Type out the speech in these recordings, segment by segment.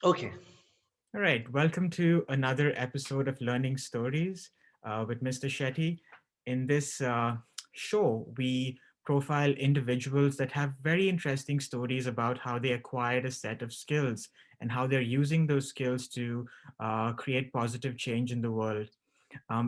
Okay. All right, welcome to another episode of Learning Stories with Mr. Shetty. In this show, we profile individuals that have very interesting stories about how they acquired a set of skills and how they're using those skills to create positive change in the world.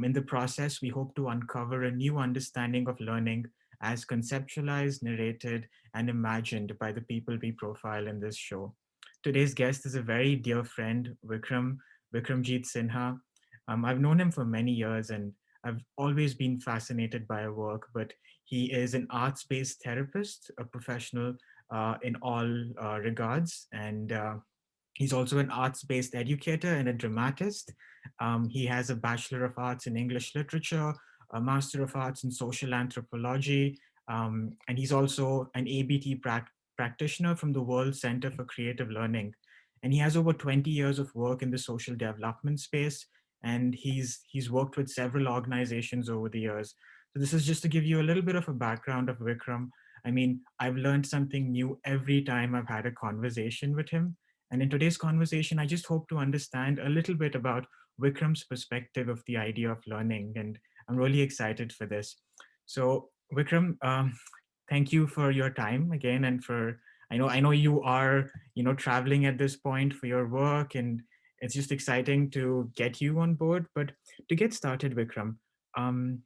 In the process, we hope to uncover a new understanding of learning as conceptualized, narrated, and imagined by the people we profile in this show. Today's guest is a very dear friend, Vikramjeet Sinha. I've known him for many years and I've always been fascinated by her work, but he is an arts based therapist, a professional in all regards, and he's also an arts based educator and a dramatist. He has a Bachelor of Arts in English Literature, a Master of Arts in Social Anthropology, and he's also an ABT practitioner from the World Center for Creative Learning. And he has over 20 years of work in the social development space, and he's worked with several organizations over the years. So this is just to give you a little bit of a background of Vikram. I mean, I've learned something new every time I've had a conversation with him, and in today's conversation, I just hope to understand a little bit about Vikram's perspective of the idea of learning. And I'm really excited for this. So, Vikram, thank you for your time again. And for, I know you are, traveling at this point for your work. And it's just exciting to get you on board. But to get started, Vikram, um,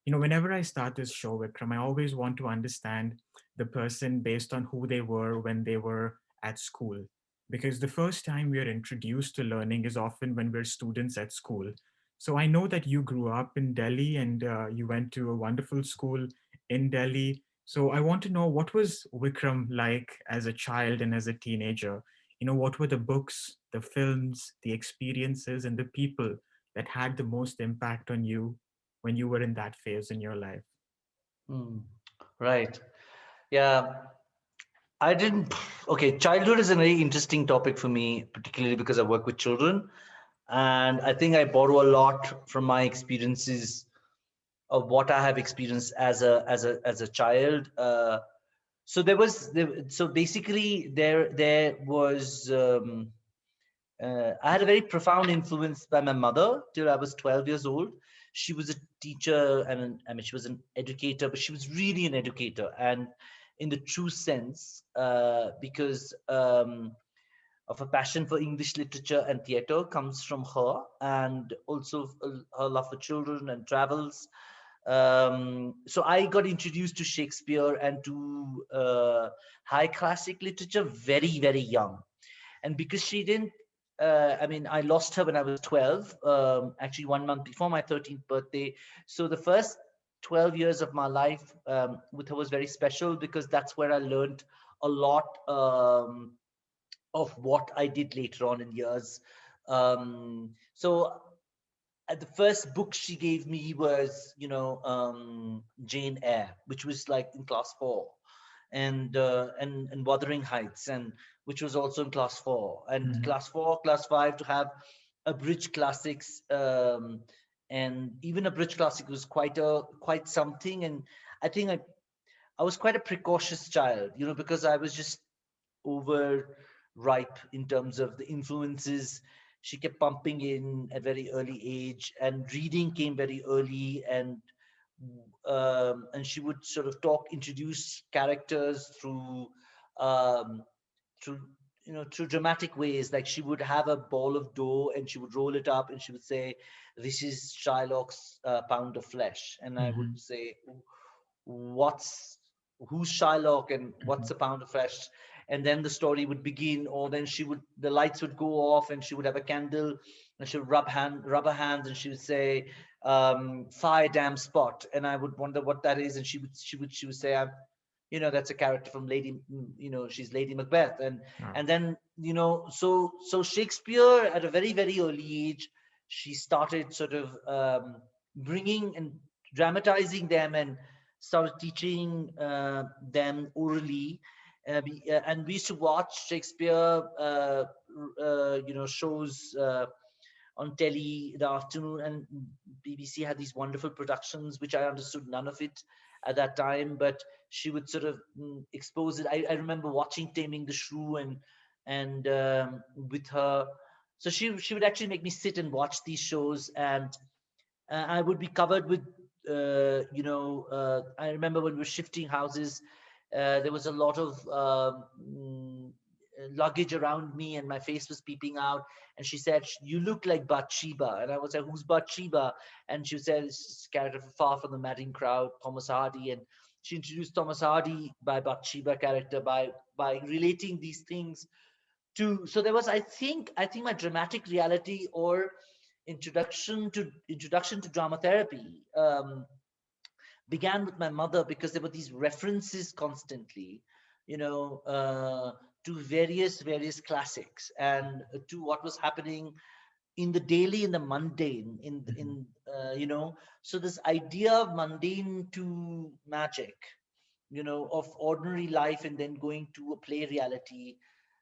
whenever I start this show, Vikram, I always want to understand the person based on who they were when they were at school. Because the first time we are introduced to learning is often when we're students at school. So I know that you grew up in Delhi and you went to a wonderful school in Delhi. So I want to know, what was Vikram like as a child and as a teenager? What were the books, the films, the experiences, and the people that had the most impact on you when you were in that phase in your life? Hmm. Right. Yeah. I didn't. Okay. Childhood is a very interesting topic for me, particularly because I work with children. And I think I borrow a lot from my experiences of what I have experienced as a child. So so basically there was I had a very profound influence by my mother till I was 12 years old. She was a teacher and I mean she was an educator, but she was really an educator and in the true sense, because of a passion for English literature and theater comes from her, and also her love for children and travels. So I got introduced to Shakespeare and to high classic literature very, very young. And because she didn't, I mean, I lost her when I was 12, actually 1 month before my 13th birthday. So the first 12 years of my life with her was very special because that's where I learned a lot of what I did later on in years. So the first book she gave me was, Jane Eyre, which was like in class four, and Wuthering Heights, and which was also in class four, and Mhm. class four, class five to have a bridge classics, and even a bridge classic was quite something. And I think I was quite a precautious child, because I was just over ripe in terms of the influences she kept pumping in at very early age, and reading came very early, and she would sort of introduce characters um, through through dramatic ways. Like she would have a ball of dough and she would roll it up and she would say, "This is Shylock's pound of flesh," and I would Mhm. say, what's who's Shylock and what's Mhm. a pound of flesh? And then the story would begin, or then the lights would go off and she would have a candle and she would rub her hands and she would say, fire damn spot. And I would wonder what that is. And she would say, that's a character from she's Lady Macbeth. And Wow. and then, so Shakespeare at a very, very early age, she started sort of bringing and dramatizing them and started teaching them orally. And we used to watch Shakespeare, shows on telly in the afternoon, and BBC had these wonderful productions, which I understood none of it at that time, but she would sort of expose it. I remember watching Taming the Shrew, and and with her, so she would actually make me sit and watch these shows, and I would be covered with, I remember when we were shifting houses, there was a lot of luggage around me, and my face was peeping out. And she said, "You look like Bathsheba." And I was like, "Who's Bathsheba?" And she said, "It's this character from Far from the Madding Crowd, Thomas Hardy." And she introduced Thomas Hardy by Bathsheba character by relating these things to. So there was, I think my dramatic reality or introduction to drama therapy began with my mother, because there were these references constantly, you know, to various classics, and to what was happening in the daily, in the mundane, Mhm. so this idea of mundane to magic, of ordinary life, and then going to a play reality,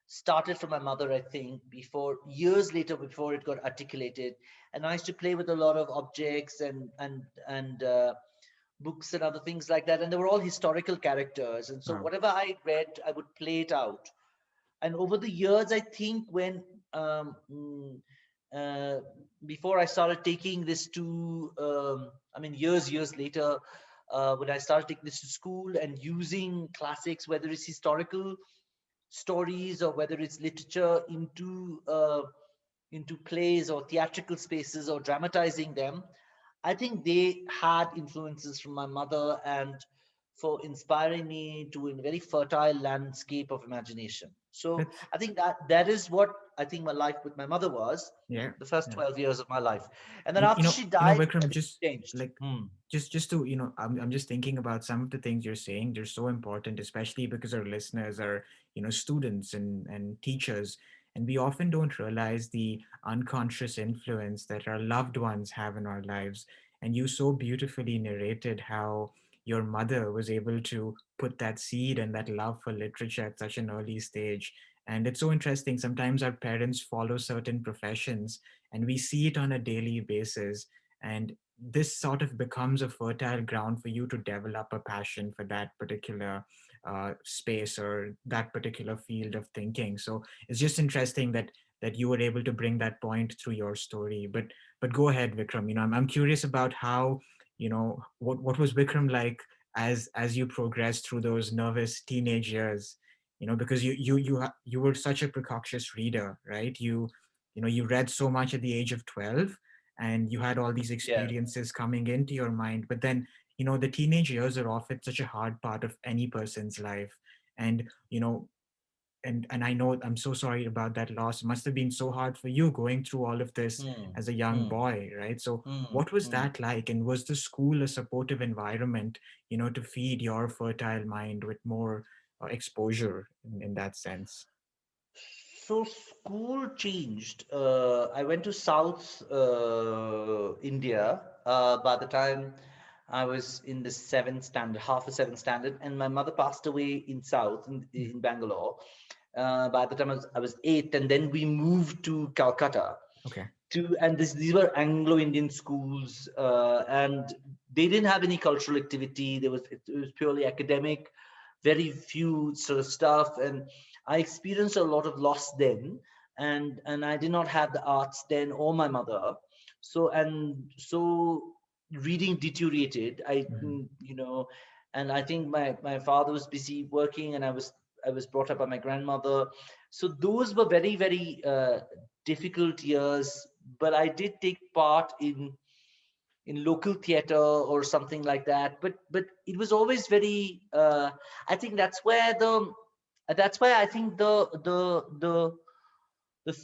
started from my mother, I think, before years later, before it got articulated. And I used to play with a lot of objects and books and other things like that, and they were all historical characters. And so Wow. whatever I read, I would play it out. And over the years, I think when um, mm, uh, before I started taking this to, years later, when I started taking this to school and using classics, whether it's historical stories or whether it's literature, into plays or theatrical spaces or dramatizing them, I think they had influences from my mother, and for inspiring me to a very fertile landscape of imagination. So That's I think that is what I think my life with my mother was, yeah. the first Yeah. 12 years of my life. And then And after she died, Vikram, everything just changed. like just to I'm just thinking about some of the things you're saying. They're so important, especially because our listeners are students and teachers, and we often don't realize the unconscious influence that our loved ones have in our lives. And you so beautifully narrated how your mother was able to put that seed and that love for literature at such an early stage. And it's so interesting. Sometimes our parents follow certain professions and we see it on a daily basis, and this sort of becomes a fertile ground for you to develop a passion for that particular space or that particular field of thinking. So it's just interesting that you were able to bring that point through your story. But go ahead, Vikram. I'm curious about how, what was Vikram like as you progressed through those nervous teenage years. Because you were such a precocious reader, right? You read so much at the age of 12, and you had all these Yeah. experiences coming into your mind. But then the teenage years are often such a hard part of any person's life. And and I know, I'm so sorry about that loss. It must have been so hard for you going through all of this Hmm. as a young Hmm. boy, right? So Hmm. what was Hmm. that like, and was the school a supportive environment, to feed your fertile mind with more exposure in that sense? So school changed. I went to South India by the time I was in the seventh standard, half a seventh standard, and my mother passed away in South Mhm. in Bangalore. By the time I was eight, and then we moved to Calcutta. Okay. And these were Anglo-Indian schools, and they didn't have any cultural activity. It was purely academic, very few sort of stuff, and I experienced a lot of loss then, and I did not have the arts then or my mother, so reading deteriorated. Mhm. And I think my father was busy working, and I was brought up by my grandmother. So those were very very difficult years, but I did take part in local theater or something like that. But it was always very. I think that's why I think the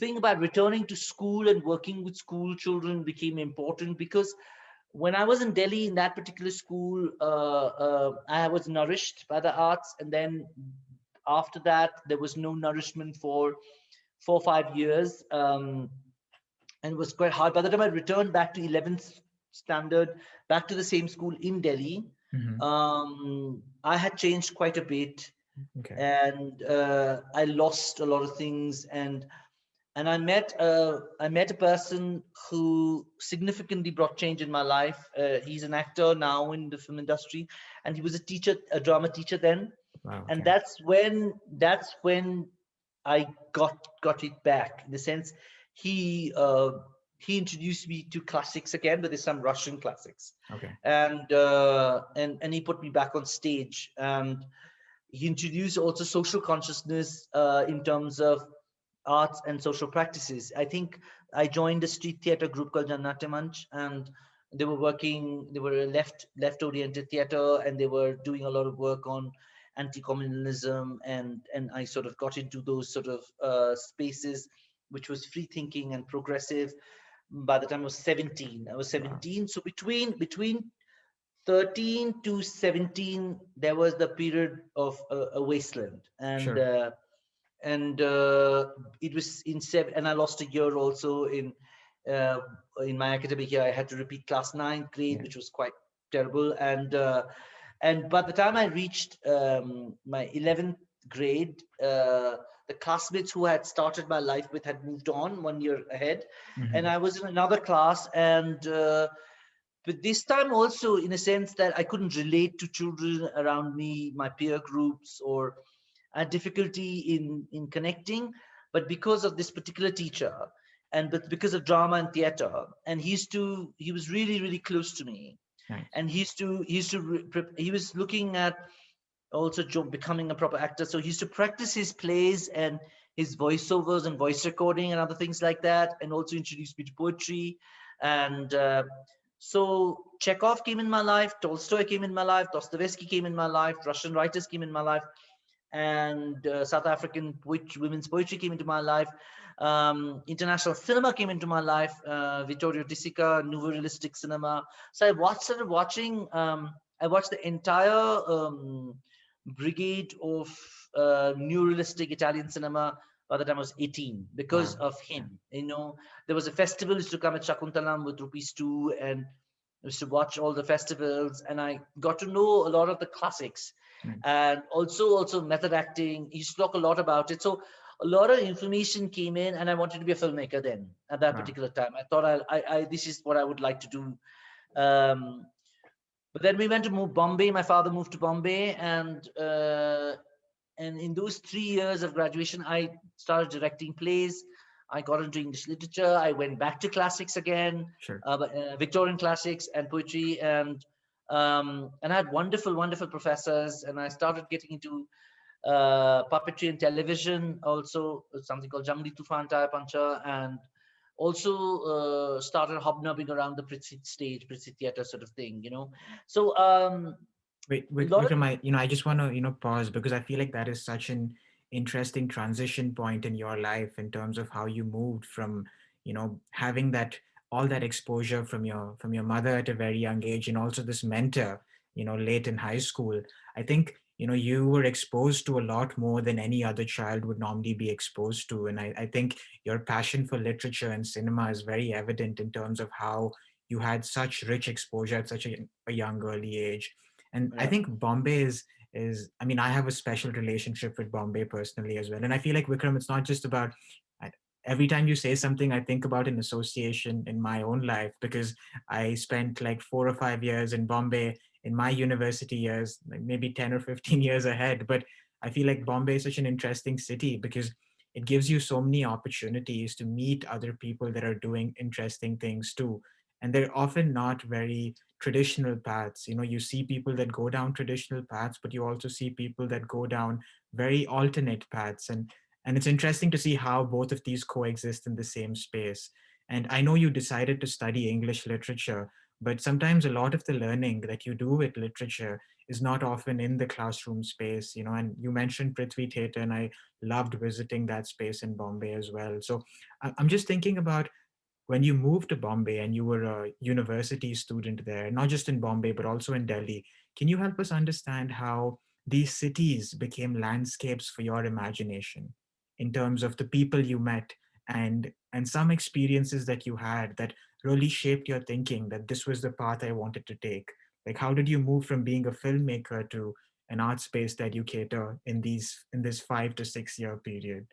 thing about returning to school and working with school children became important, because when I was in Delhi in that particular school, I was nourished by the arts, and then after that there was no nourishment for 4 or 5 years. And it was quite hard. By the time I returned back to 11th standard, back to the same school in Delhi, Mhm. I had changed quite a bit, Okay. and I lost a lot of things, and I met a person who significantly brought change in my life. He's an actor now in the film industry, and he was a teacher, a drama teacher then. Wow. And Okay. that's when I got it back in the sense he uh, he introduced me to classics again, but there's some Russian classics, Okay. and he put me back on stage, and he introduced also social consciousness in terms of arts and social practices. I think I joined a street theater group called Jannati Manch, and they were working. They were a left oriented theater, and they were doing a lot of work on anti-communalism, and I sort of got into those sort of spaces, which was free thinking and progressive. By the time I was 17, I was Wow. 17. So between 13 to 17 there was the period of a wasteland, Sure. and it was in seven, and I lost a year also uh, in my academic year. I had to repeat class 9th grade, Yeah. which was quite terrible, and by the time I reached my 11th grade, the classmates who had started my life with had moved on 1 year ahead, and Hmm. I was in another class, and but this time also in a sense that I couldn't relate to children around me, my peer groups, or I had difficulty in connecting. But because of this particular teacher, and but because of drama and theater, and he was really really close to me, Nice. and he was looking at also becoming a proper actor. So he used to practice his plays and his voiceovers and voice recording and other things like that, and also introduced me to poetry. And so Chekhov came in my life, Tolstoy came in my life, Dostoevsky came in my life, Russian writers came in my life, and South African women's poetry came into my life. International cinema came into my life. Vittorio De Sica, nouveau realistic cinema. So started watching. I watched the entire brigade of new realistic Italian cinema by the time I was 18 because Wow. of Yeah. him. There was a festival used to come at Shakuntalam with rupees 2, and I used to watch all the festivals, and I got to know a lot of the classics, Nice. and also method acting. He used to talk a lot about it. So a lot of information came in, and I wanted to be a filmmaker then at that Wow. particular time. I thought I this is what I would like to do. Um, but then we went to move Bombay. My father moved to Bombay, and in those 3 years of graduation, I started directing plays. I got into English literature. I went back to classics again, Sure. Victorian classics and poetry, and I had wonderful professors. And I started getting into puppetry and television, also something called Jangli Tufan Taya Pancha, and also started hobnobbing around the Pritsit stage, Pritsit theater sort of thing, So Wait, a lot of Vikram, I just want to, pause because I feel like that is such an interesting transition point in your life in terms of how you moved from, having that all that exposure from your mother at a very young age, and also this mentor, late in high school. I think, you were exposed to a lot more than any other child would normally be exposed to. And I think your passion for literature and cinema is very evident in terms of how you had such rich exposure at such a young early age. And I yeah. think Bombay is I mean, I have a special relationship with Bombay personally as well. And I feel like, Vikram, it's not just about I- every time you say something, I think about an association in my own life, because I spent like 4 or 5 years in Bombay in my university years, like maybe 10 or 15 years ahead. But I feel like Bombay is such an interesting city because it gives you so many opportunities to meet other people that are doing interesting things too. And they're often not very traditional paths. You see people that go down traditional paths, but you also see people that go down very alternate paths. And it's interesting to see how both of these coexist in the same space. And I know you decided to study English literature, but sometimes a lot of the learning that you do with literature is not often in the classroom space. And you mentioned Prithvi Theatre, and I loved visiting that space in Bombay as well. So I'm just thinking about when you moved to Bombay and you were a university student there, not just in Bombay, but also in Delhi, can you help us understand how these cities became landscapes for your imagination in terms of the people you met and some experiences that you had that really shaped your thinking that this was the path I wanted to take? Like, how did you move from being a filmmaker to an arts-based educator in this 5 to 6 year period?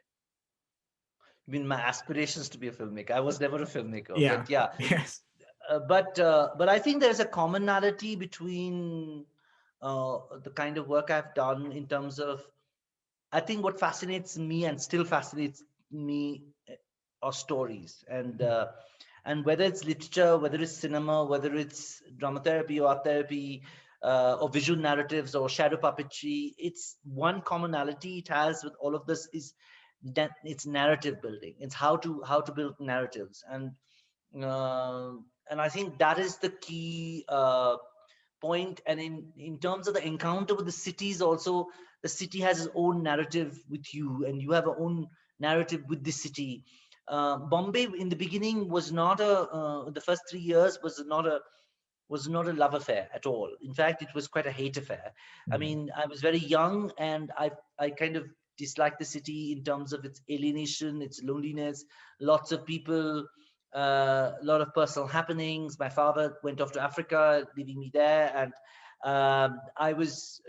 I mean, my aspirations to be a filmmaker. I was never a filmmaker, Yeah. but yeah. Yes. But I think there's a commonality between the kind of work I've done in terms of I think what fascinates me and still fascinates me are stories, and whether it's literature, whether it's cinema, whether it's dramatherapy or art therapy, or visual narratives or shadow puppetry, it's one commonality it has with all of this is that it's narrative building. It's how to build narratives, uh, and I think that is the key point. And in terms of the encounter with the cities, also the city has its own narrative with you, and you have a own narrative with the city. Bombay in the beginning was not a the first 3 years was not a love affair at all. In fact, it was quite a hate affair. I Mm. mean, I was very young, and I kind of disliked the city in terms of its alienation, its loneliness, lots of people, a lot of personal happenings. My father went off to Africa, leaving me there, and I was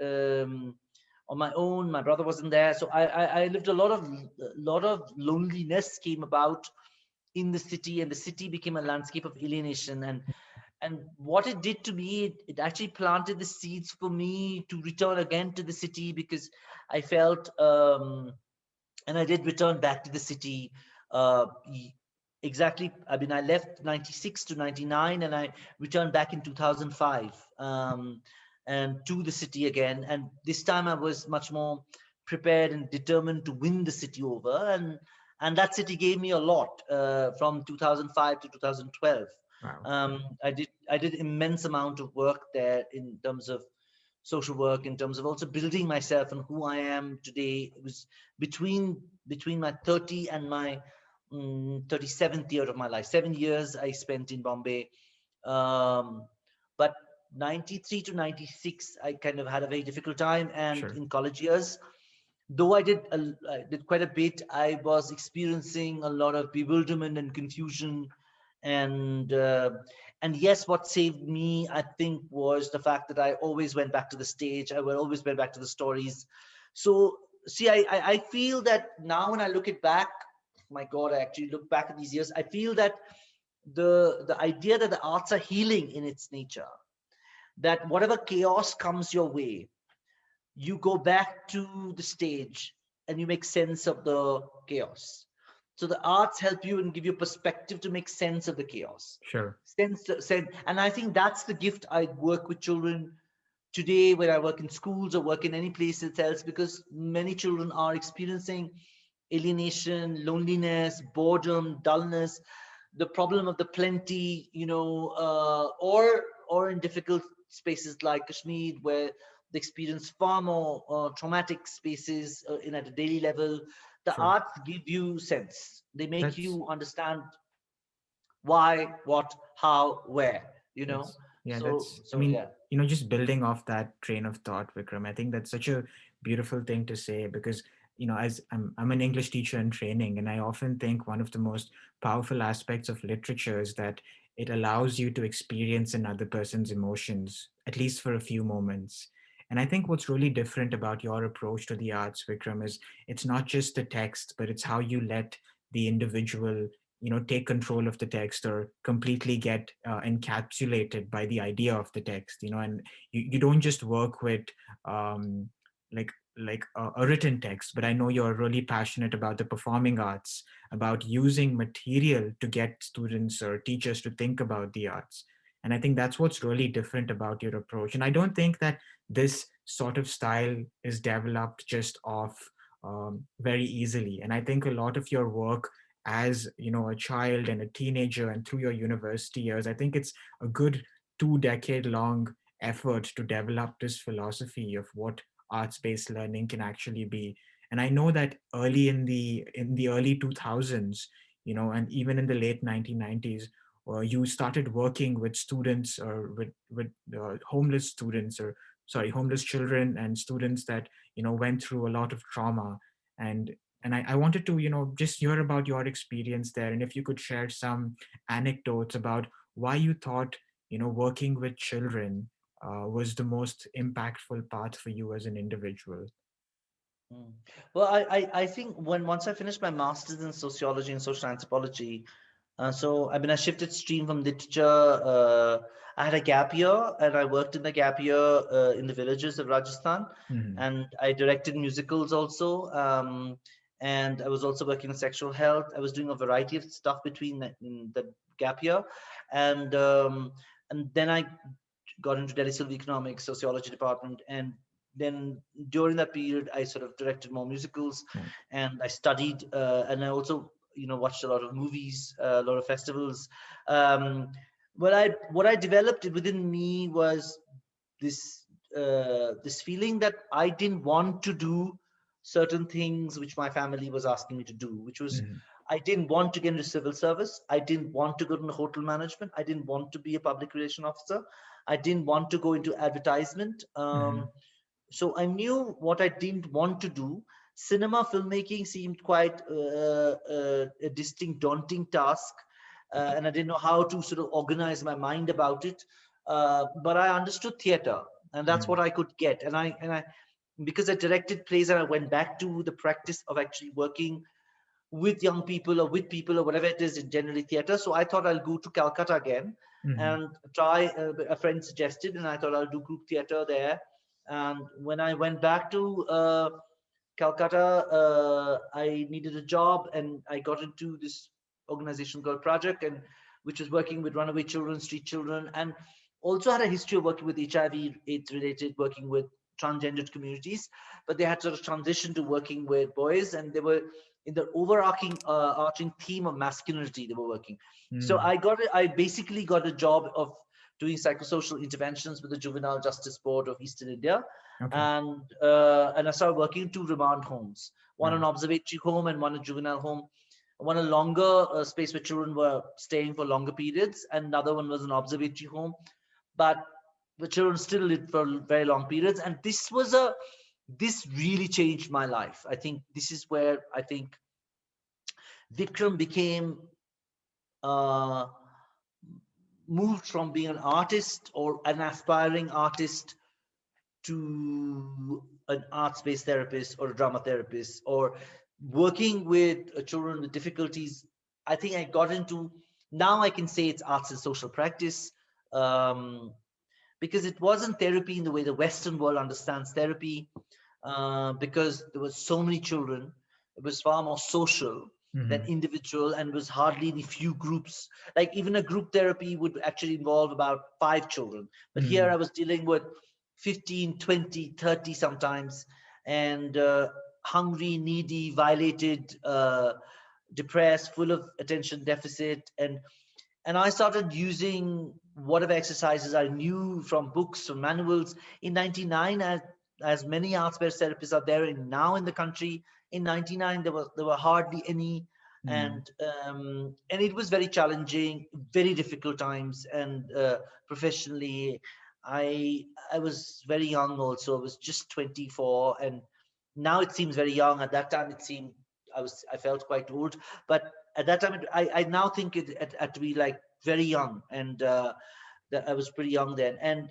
on my own. My brother wasn't there, so I lived a lot of loneliness came about in the city, and the city became a landscape of alienation. And what it did to me, it actually planted the seeds for me to return again to the city, because I felt and I did return back to the city. Exactly. I mean, I left 96 to 99, and I returned back in 2005, and to the city again. And this time I was much more prepared and determined to win the city over. And that city gave me a lot from 2005 to 2012. Wow. I did immense amount of work there in terms of social work, in terms of also building myself and who I am today. It was between my 30 and my 37th year of my life. 7 years I spent in Bombay, but 93 to 96 I kind of had a very difficult time, and Sure. in college years, though I did quite a bit, I was experiencing a lot of bewilderment and confusion. And uh, and yes, what saved me, I think, was the fact that I always went back to the stage. I will always went back to the stories. So see, I feel that now when I look it back, my God, I actually look back at these years, I feel that the idea that the arts are healing in its nature, that whatever chaos comes your way, you go back to the stage and you make sense of the chaos. So the arts help you and give you perspective to make sense of the chaos. Sure. And I think that's the gift. I work with children today, when I work in schools or work in any place else, because many children are experiencing alienation, loneliness, boredom, dullness, the problem of the plenty, or in difficult spaces like Kashmir, where they experience far more traumatic spaces in at a daily level. The Sure. arts give you sense. They make That's you understand why, what, how, where. That's yeah, So that's I so mean, yeah. just building off that train of thought, Vikram, I think that's such a beautiful thing to say because, as I'm an English teacher in training, and I often think one of the most powerful aspects of literature is that it allows you to experience another person's emotions, at least for a few moments. And I think what's really different about your approach to the arts, Vikram, is it's not just the text, but it's how you let the individual take control of the text or completely get encapsulated by the idea of the text, and you don't just work with um, like a written text, but I know you're really passionate about the performing arts, about using material to get students or teachers to think about the arts. And I think that's what's really different about your approach, and I don't think that this sort of style is developed just off very easily. And I think a lot of your work as a child and a teenager and through your university years, I think it's a good 2 decade long effort to develop this philosophy of what arts based learning can actually be. And I know that early in the early 2000s, and even in the late 1990s, you started working with students or with homeless students, or sorry, homeless children and students that went through a lot of trauma. And I wanted to just hear about your experience there, and if you could share some anecdotes about why you thought working with children was the most impactful path for you as an individual. Mm. Well, I think once I finished my master's in sociology and social anthropology, I shifted stream from literature. I had a gap year, and I worked in the gap year in the villages of Rajasthan, Mhm. and I directed musicals also. And I was also working on sexual health. I was doing a variety of stuff between in the gap year, and um, and then I got into Delhi School of Economics, sociology department, and then during that period, I sort of directed more musicals, Right. and I studied, and I also, watched a lot of movies, a lot of festivals. Um, what I developed within me was this feeling that I didn't want to do certain things which my family was asking me to do, which was Mhm. I didn't want to get into civil service. I didn't want to go into hotel management. I didn't want to be a public relation officer. I didn't want to go into advertisement. Mhm. So I knew what I didn't want to do. Cinema filmmaking seemed quite a distinct, daunting task, and I didn't know how to sort of organize my mind about it. But I understood theater, and that's Mhm. what I could get. And I because I directed plays, and I went back to the practice of actually working with young people or with people or whatever it is in generally theater. So I thought I'll go to Calcutta again Mhm. and try. A friend suggested, and I thought I'll do group theater there. And when I went back to Calcutta, I needed a job, and I got into this organization called Project, and which was working with runaway children, street children, and also had a history of working with HIV/AIDS related, working with transgendered communities. But they had sort of transitioned to working with boys, and they were in the overarching arching theme of masculinity. They were working. So Mhm. I basically got a job of doing psychosocial interventions with the Juvenile Justice Board of Eastern India, Okay. and I started working in two remand homes, one an Wow. observatory home and one a juvenile home. One a longer space where children were staying for longer periods, and another one was an observatory home, but the children still lived for very long periods. And this really changed my life. I think this is where I think Vikram became uh, moved from being an artist or an aspiring artist to an arts-based therapist or a drama therapist or working with children with difficulties. I think I got into, now I can say it's arts and social practice, um, because it wasn't therapy in the way the Western world understands therapy, because there were so many children. It was far more social than Mhm. individual, and was hardly any few groups. Like even a group therapy would actually involve about 5 children. But here Mhm. I was dealing with 15, 20, 30 sometimes, and hungry, needy, violated, depressed, full of attention deficit, and I started using whatever exercises I knew from books, from manuals. In 99, as many arts-based therapists are there in now in the country, in 99 there were hardly any, Mhm. and it was very challenging, very difficult times, and professionally, I I was very young also. I was just 24, and now it seems very young. At that time, it seemed I felt quite old, but at that time, I now think it had to be like very young, and that I was pretty young then, and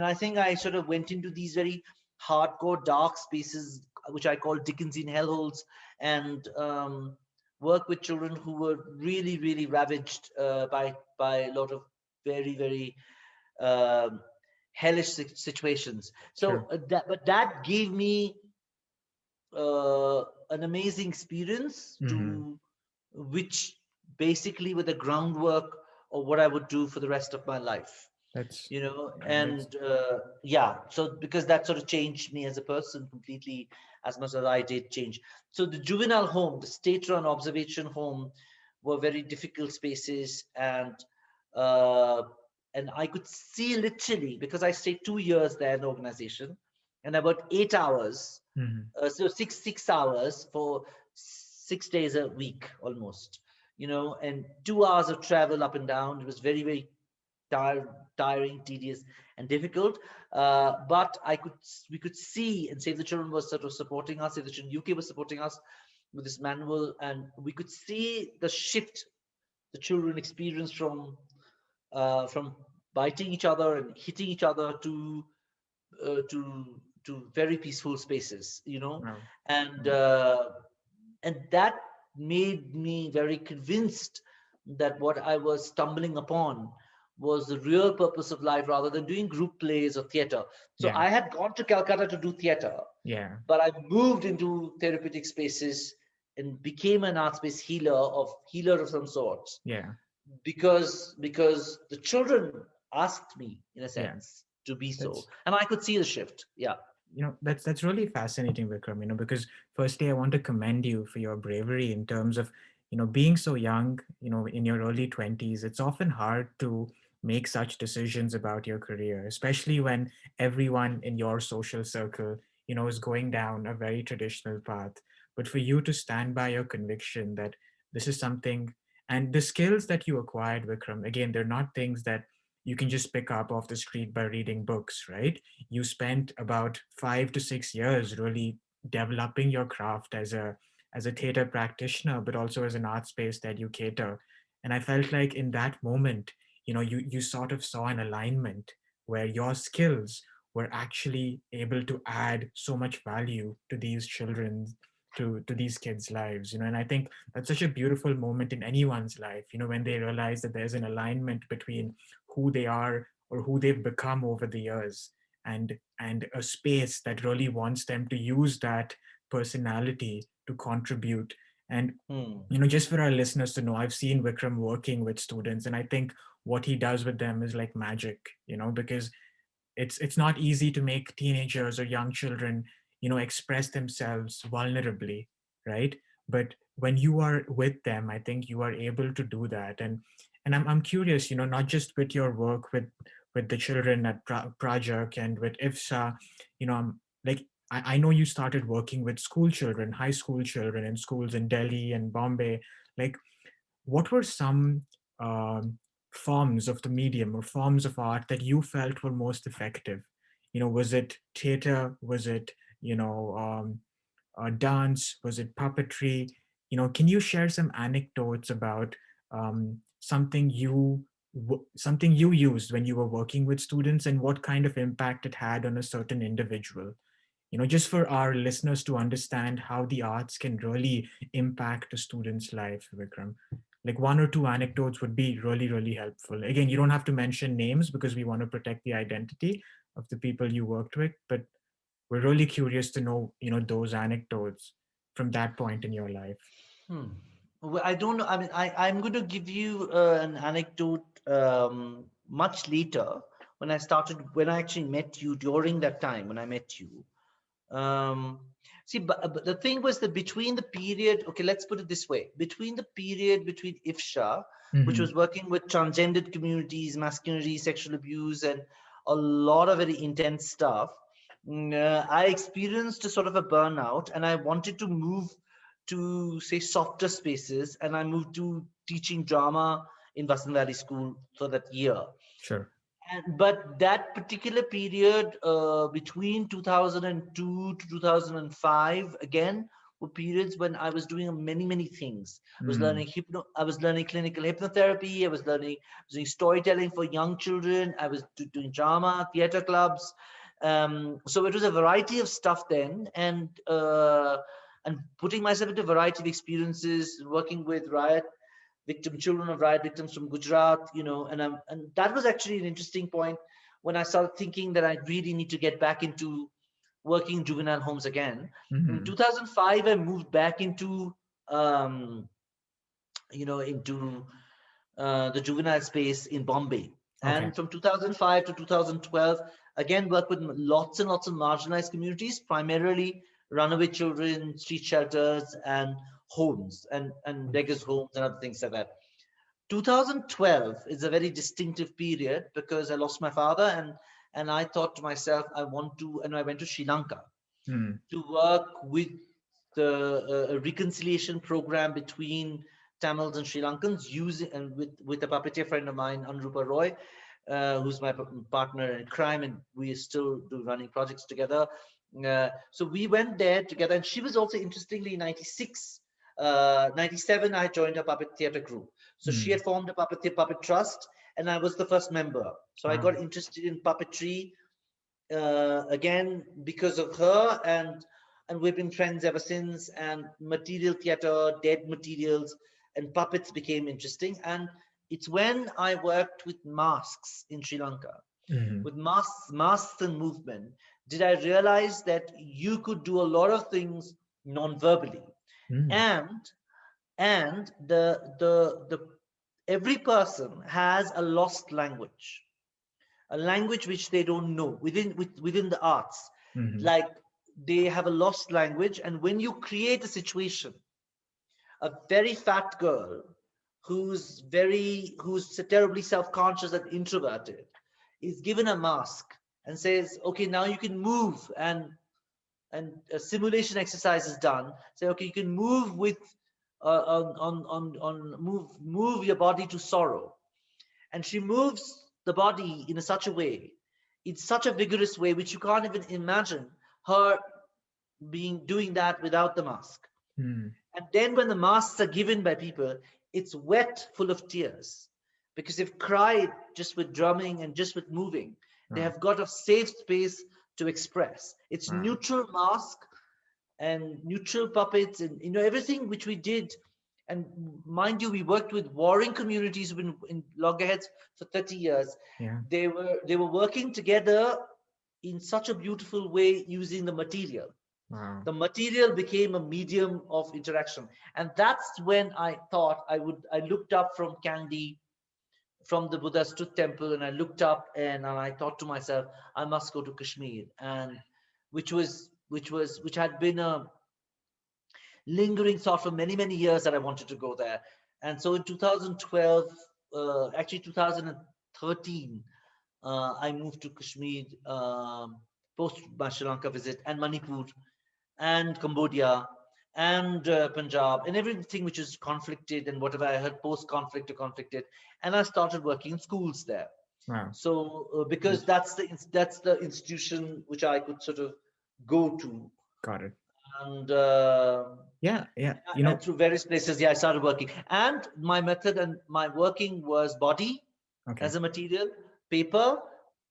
I think I sort of went into these very hardcore dark spaces, which I call Dickensian hellholes, and work with children who were really, really ravaged by a lot of very, very um, hellish situations. So Sure. that gave me an amazing experience Mhm. to which basically were the groundwork of what I would do for the rest of my life, That's that's and yeah, so because that sort of changed me as a person completely, as much as I did change. So the juvenile home, the state-run observation home, were very difficult spaces, uh, and I could see literally, because I stayed 2 years there in the organization, and about 8 hours, Mhm. so six hours for 6 days a week almost, and 2 hours of travel up and down. It was very, very tiring, tedious, and difficult. But we could see, and Save the Children was sort of supporting us. Save the Children UK was supporting us with this manual, and we could see the shift the children experienced from biting each other and hitting each other to very peaceful spaces, Wow. and Wow. and that made me very convinced that what I was stumbling upon was the real purpose of life rather than doing group plays or theater. So Yeah. I had gone to Calcutta to do theater, Yeah. but I moved into therapeutic spaces and became an art space healer of some sorts Yeah. because the children asked me in a Yeah. sense to be so, That's and I could see the shift. Yeah. that's really fascinating, Vikram, because firstly I want to commend you for your bravery in terms of being so young, in your early 20s. It's often hard to make such decisions about your career, especially when everyone in your social circle is going down a very traditional path. But for you to stand by your conviction that this is something, and the skills that you acquired, Vikram, again, they're not things that you can just pick up off the street by reading books, right? You spent about 5 to 6 years really developing your craft as a theater practitioner, but also as an art space educator. And I felt like in that moment, you sort of saw an alignment where your skills were actually able to add so much value to these children, to these kids' lives. And I think that's such a beautiful moment in anyone's life, when they realize that there's an alignment between who they are or who they've become over the years, and a space that really wants them to use that personality to contribute. And Hmm. just for our listeners to know, I've seen Vikram working with students, and I think what he does with them is like magic, because it's not easy to make teenagers or young children express themselves vulnerably, right? But when you are with them, I think you are able to do that. And I'm curious, not just with your work with the children at Project and with IFSA, like I know you started working with school children, high school children in schools in Delhi and Bombay. Like, what were some um, forms of the medium or forms of art that you felt were most effective? Was it theater? Was it, dance? Was it puppetry? Can you share some anecdotes about something you used when you were working with students, and what kind of impact it had on a certain individual? Just for our listeners to understand how the arts can really impact a student's life, Vikram. Like one or two anecdotes would be really, really helpful. Again, you don't have to mention names because we want to protect the identity of the people you worked with, but we're really curious to know, those anecdotes from that point in your life. Hmm. Well, I don't know. I mean, I'm going to give you an anecdote much later when I actually met you during that time when I met you. Um, See, but the thing was that between the period, okay, let's put it this way, between the period between IFSHA, which Mm-hmm. was working with transgendered communities, masculinity, sexual abuse, and a lot of very intense stuff, I experienced a sort of a burnout and I wanted to move to, say, softer spaces. And I moved to teaching drama in Vasant Valley School for that year. Sure. But that particular period between 2002 to 2005 again were periods when I was doing many many things. Mm. I was learning clinical hypnotherapy. I was doing storytelling for young children. I was doing drama, theater clubs. So it was a variety of stuff then, and putting myself into a variety of experiences, working with children of riot victims from Gujarat, and that was actually an interesting point when I started thinking that I really need to get back into working in juvenile homes again. In Mm-hmm. 2005, I moved back um, into the juvenile space in Bombay. Okay. And from 2005 to 2012, again, worked with lots and lots of marginalized communities, primarily runaway children, street shelters, and homes, and beggars' homes, and other things like that. 2012 is a very distinctive period because I lost my father, and I thought to myself, and I went to Sri Lanka Mm. to work with the reconciliation program between Tamils and Sri Lankans, using and with a puppeteer friend of mine, Anrupa Roy, who's my partner in crime, and we are still running projects together. So we went there together, and she was also interestingly 96. 97, I joined a puppet theater group. So she Mm. had formed a puppet trust, and I was the first member. So I Wow. got interested in puppetry again because of her, and we've been friends ever since. And material theater, dead materials, and puppets became interesting. And it's when I worked with masks in Sri Lanka, Mm-hmm. with masks and movement, did I realize that you could do a lot of things non-verbally. Mm. And the every person has a lost language, a language which they don't know within the arts. Mm-hmm. Like, they have a lost language, and when you create a situation, a very fat girl who's terribly self-conscious and introverted is given a mask and says, okay, now you can move, and a simulation exercise is done. Say, okay, you can move with on move your body to sorrow, and she moves the body in such a way, in such a vigorous way, which you can't even imagine her being doing that without the mask. Mm. And then when the masks are given by people, it's wet, full of tears, because they've cried just with drumming and just with moving. They Wow. have got a safe space to express. It's Wow. neutral mask and neutral puppets, and everything which we did. And mind you, we worked with warring communities who've been in loggerheads for 30 years. Yeah. They were working together in such a beautiful way using the material. Wow. The material became a medium of interaction, and that's when I thought I looked up from Kandy, from the Buddha's Truth Temple, and I looked up, and I thought to myself, I must go to Kashmir. And which had been a lingering thought for many, many years that I wanted to go there. And so in 2012, actually 2013, I moved to Kashmir, post my Sri Lanka visit, and Manipur, and Cambodia, and Punjab, and everything which is conflicted, and whatever I heard post conflict or conflicted. And I started working in schools there. Wow. So because That's that's the institution which I could sort of go to. got it. And Yeah. Yeah. and through various places, yeah, I started working. And my method and my working was body Okay. as a material, paper,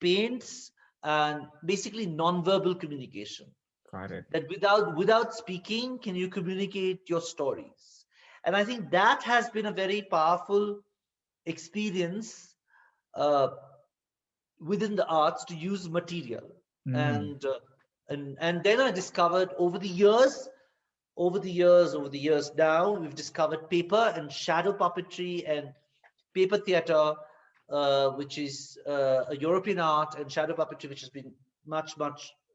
paints, and basically non-verbal communication. Got it. That without speaking, can you communicate your stories? And I think that has been a very powerful experience uh, within the arts, to use material. Mm. And uh, and and then I discovered over the years now, we've discovered paper and shadow puppetry and paper theater, which is a European art, and shadow puppetry, which has been much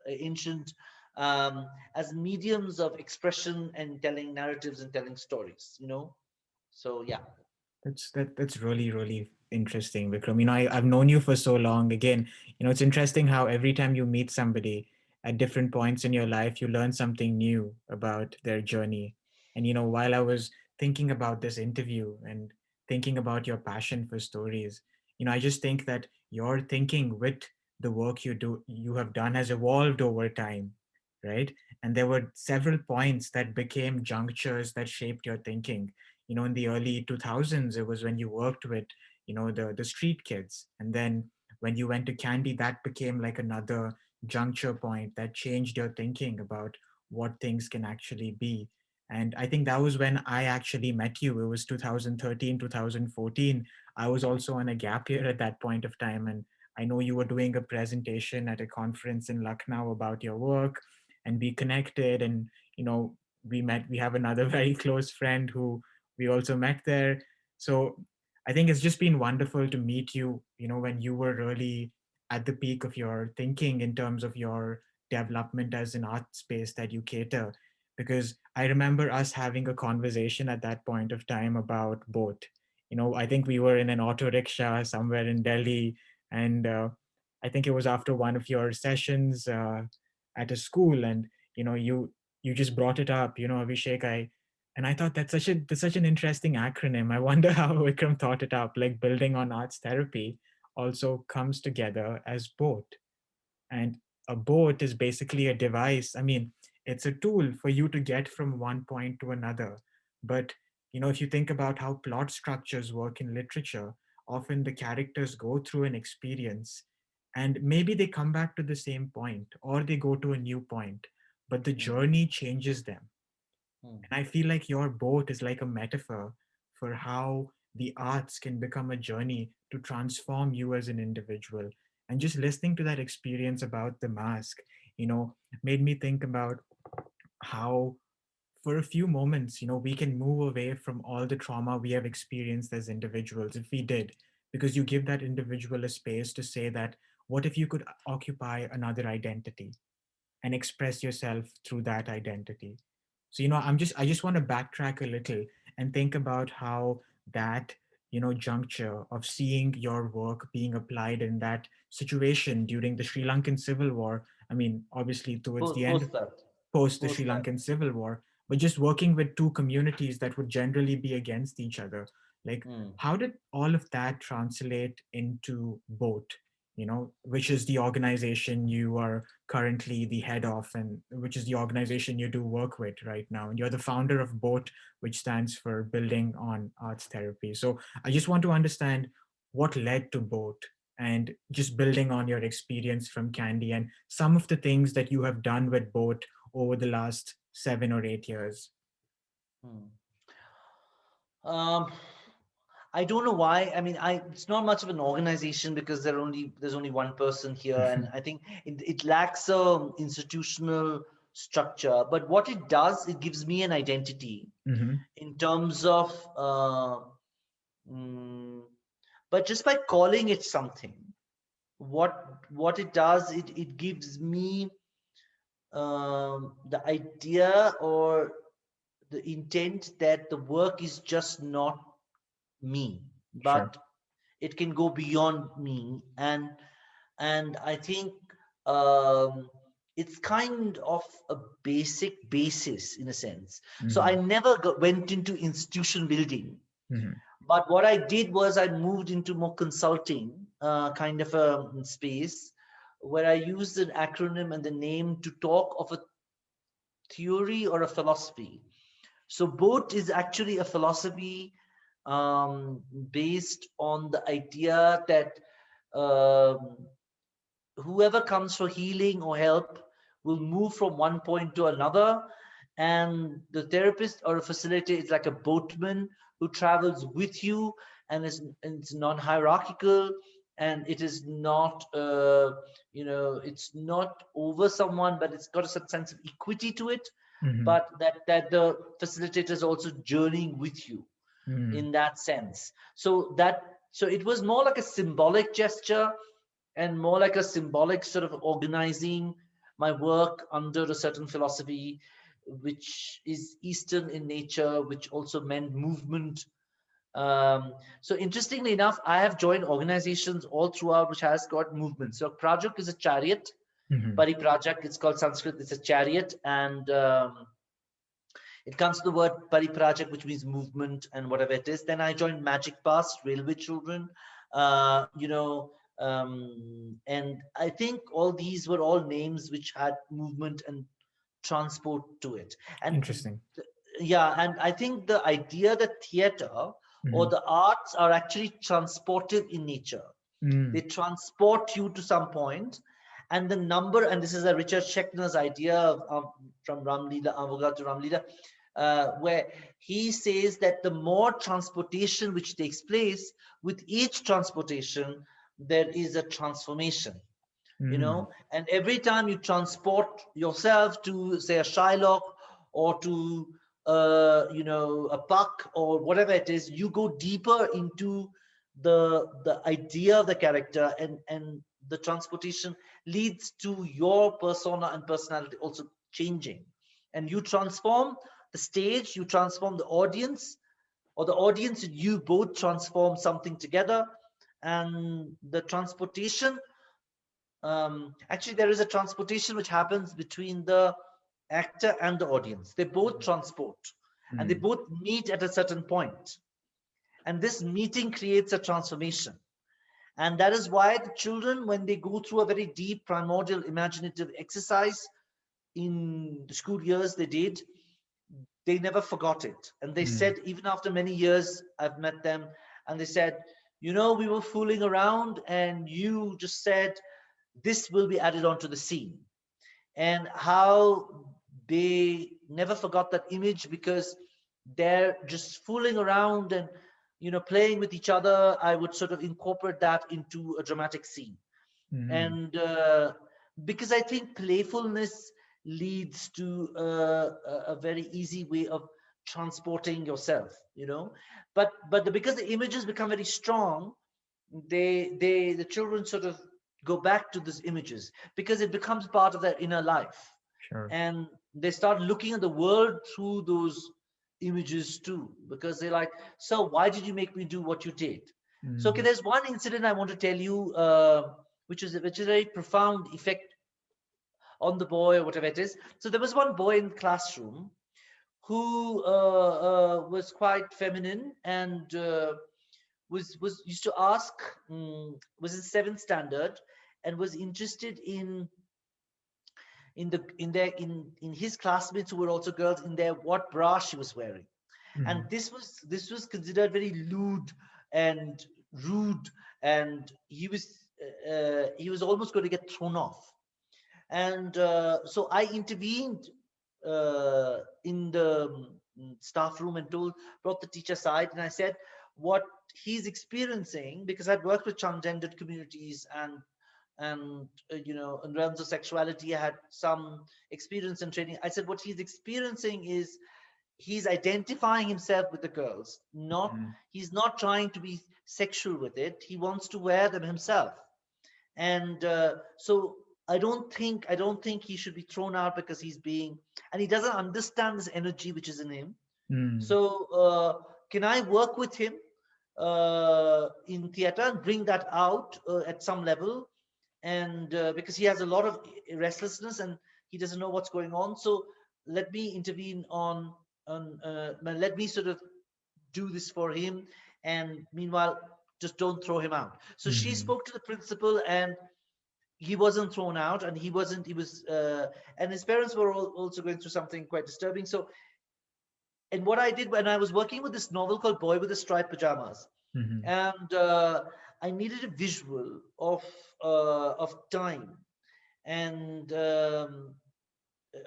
ancient, as mediums of expression and telling narratives and telling stories. So yeah. That's really, really interesting, Vikram. I've known you for so long. Again, it's interesting how every time you meet somebody at different points in your life, you learn something new about their journey. And while I was thinking about this interview and thinking about your passion for stories, I just think that your thinking with the work you have done has evolved over time, right? And there were several points that became junctures that shaped your thinking. In the early 2000s, it was when you worked with the street kids, and then when you went to Candy, that became like another juncture point that changed your thinking about what things can actually be. And I think that was when I actually met you. It was 2013, 2014. I was also on a gap year at that point of time, and I know you were doing a presentation at a conference in Lucknow about your work, and we connected. And we have another very close friend who we also met there. So I think it's just been wonderful to meet you, when you were really at the peak of your thinking in terms of your development as an art space that you cater. Because I remember us having a conversation at that point of time about both. I think we were in an auto rickshaw somewhere in Delhi, and I think it was after one of your sessions at a school, and you just brought it up, Abhishek. And I thought that's such an interesting acronym. I wonder how Vikram thought it up. Like, building on arts therapy also comes together as both. And a boat is basically a device. I mean, it's a tool for you to get from one point to another. But if you think about how plot structures work in literature, often the characters go through an experience, and maybe they come back to the same point or they go to a new point, but the Mm, journey changes them. mm, And I feel like your boat is like a metaphor for how the arts can become a journey to transform you as an individual. And just listening to that experience about the mask, you know, made me think about how for a few moments, we can move away from all the trauma we have experienced as individuals if we did, because you give that individual a space to say that, what if you could occupy another identity and express yourself through that identity? So, I just want to backtrack a little and think about how that, juncture of seeing your work being applied in that situation during the Sri Lankan Civil War. I mean, obviously, towards the end, Post that. post the Sri Post that. Lankan Civil War, but just working with two communities that would generally be against each other. Like, Hmm. how did all of that translate into BOAT, which is the organization you are currently the head of, and which is the organization you do work with right now? And you're the founder of BOAT, which stands for Building on Arts Therapy. So I just want to understand what led to BOAT, and just building on your experience from Candy and some of the things that you have done with BOAT over the last 7 or 8 years. Hmm. Um, I don't know why. I mean, it's not much of an organization because there's only one person here, and I think it lacks a institutional structure. But what it does, it gives me an identity Mm-hmm. in terms of, mm, but just by calling it something, what it does, it gives me the idea or the intent that the work is just not me, Sure. but it can go beyond me. And I think um, it's kind of a basic basis in a sense. So I Mm-hmm. never went into institution building, Mm-hmm. but what I did was I moved into more consulting kind of a space where I used an acronym and the name to talk of a theory or a philosophy. So both is actually a philosophy based on the idea that um, whoever comes for healing or help will move from one point to another, and the therapist or a facilitator is like a boatman who travels with you, and it's non-hierarchical, and it is not it's not over someone, but it's got a certain sense of equity to it, Mm-hmm. but that the facilitator is also journeying with you Mm-hmm. in that sense. So it was more like a symbolic gesture and more like a symbolic sort of organizing my work under a certain philosophy, which is Eastern in nature, which also meant movement. So interestingly enough, I have joined organizations all throughout which has got movement. So Prajak is a chariot. Mm-hmm. Pariprajak, it's called Sanskrit, it's a chariot, and it comes to the word pariprajak, which means movement and whatever it is. Then I joined Magic Pass, Railway Children, and I think all these were all names which had movement and transport to it. And Interesting. yeah, and I think the idea that theater or Mm-hmm. the arts are actually transportive in nature. Mm-hmm. They transport you to some point, and the number, and this is a Richard Schechner's idea from Ramlila, Avogadro to Ramlila, where he says that the more transportation which takes place, with each transportation, there is a transformation, Mm-hmm. and every time you transport yourself to, say, a Shylock or to, a Puck or whatever it is, you go deeper into the idea of the character, and the transportation leads to your persona and personality also changing, and you transform the stage, you transform the audience, or the audience and you both transform something together, and the transportation, actually there is a transportation which happens between the actor and the audience. They both transport, and they Mm-hmm. both meet at a certain point, and this meeting creates a transformation. And that is why the children, when they go through a very deep primordial imaginative exercise in the school years they did, they never forgot it. And they Mm-hmm. said, even after many years, I've met them, and they said, we were fooling around, and you just said this will be added onto the scene. And how they never forgot that image, because they're just fooling around and playing with each other, I would sort of incorporate that into a dramatic scene. Mhm. And because I think playfulness leads to a very easy way of transporting yourself, but because the images become very strong, the children sort of go back to these images because it becomes part of their inner life, Sure. and they start looking at the world through those images too, because they're like, so why did you make me do what you did? So okay, Mhm. there's one incident I want to tell you, which is a very profound effect on the boy or whatever it is. So there was one boy in the classroom who was quite feminine and was used to ask, was in seventh standard, and was interested in his classmates who were also girls, in their what bra she was wearing. And Mhm. this was considered very lewd and rude, and he was almost going to get thrown off. And so I intervened in the staff room and brought the teacher aside, and I said what he's experiencing, because I'd worked with transgendered communities and in realms of sexuality I had some experience and training. I said what he's experiencing is he's identifying himself with the girls, not Mhm. he's not trying to be sexual with it, he wants to wear them himself. And so I don't think he should be thrown out because he's being, and he doesn't understand this energy which is in him. Mhm. So can I work with him in theater and bring that out at some level? And because he has a lot of restlessness and he doesn't know what's going on, so let me intervene let me sort of do this for him, and meanwhile just don't throw him out. So she Mhm. spoke to the principal, and he wasn't thrown out, and he was and his parents were also going through something quite disturbing. So, and what I did when I was working with this novel called Boy with the Striped Pajamas, Mhm. and I needed a visual of time, and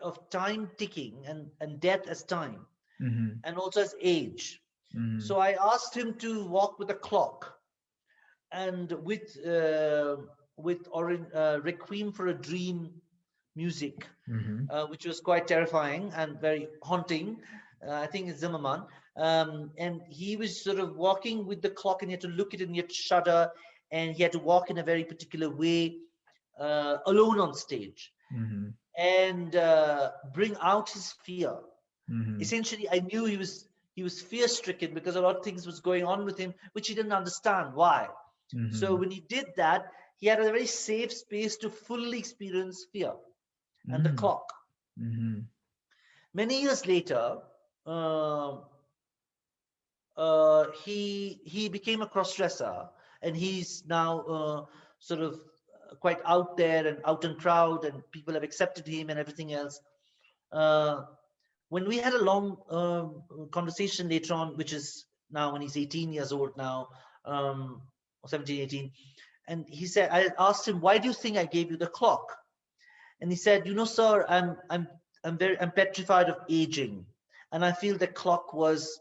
of time ticking, and death as time, Mhm. and also as age. Mhm. So I asked him to walk with a clock, and with Requiem for a Dream music, Mhm. which was quite terrifying and very haunting. I think it's Zimmerman. And he was sort of walking with the clock, and he had to look at it and he had to shudder, and he had to walk in a very particular way, alone on stage, Mhm. and bring out his fear. Mhm. Essentially, I knew he was fear stricken because a lot of things was going on with him, which he didn't understand why. So Mhm. when he did that, he had a very safe space to fully experience fear and the Mhm. clock. Mhm. Many years later, uh, he became a cross-dresser, and he's now sort of quite out there and out and proud, and people have accepted him and everything else. Uh, when we had a long conversation later on, which is now when he's 18 years old now, or 17, 18, and he said, I asked him, why do you think I gave you the clock? And he said, sir, I'm petrified of aging, and I feel the clock was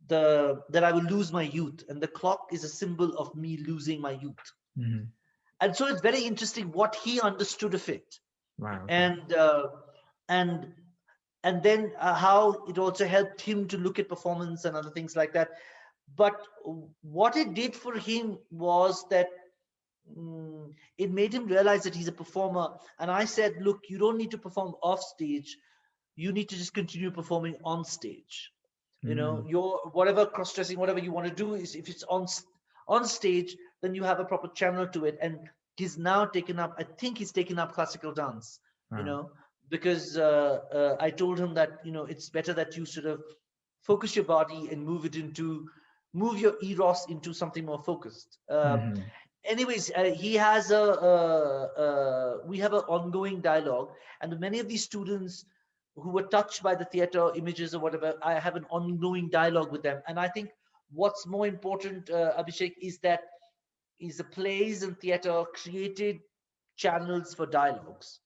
the that I will lose my youth, and the clock is a symbol of me losing my youth. Mhm. And so it's very interesting what he understood of it, Wow. Okay. and and and then how it also helped him to look at performance and other things like that. But what it did for him was that it made him realize that he's a performer. And I said, look, you don't need to perform off stage, you need to just continue performing on stage. Mhm. Your whatever cross-dressing, whatever you want to do, is if it's on stage, then you have a proper channel to it. And he's now taken up, I think he's taken up classical dance, you Wow. know because I told him that it's better that you sort of focus your body and move your eros into something more focused. Mhm. Anyways, he has we have an ongoing dialogue, and many of these students who were touched by the theater images or whatever, I have an ongoing dialogue with them. And I think what's more important, Abhishek, is the plays and theater created channels for dialogues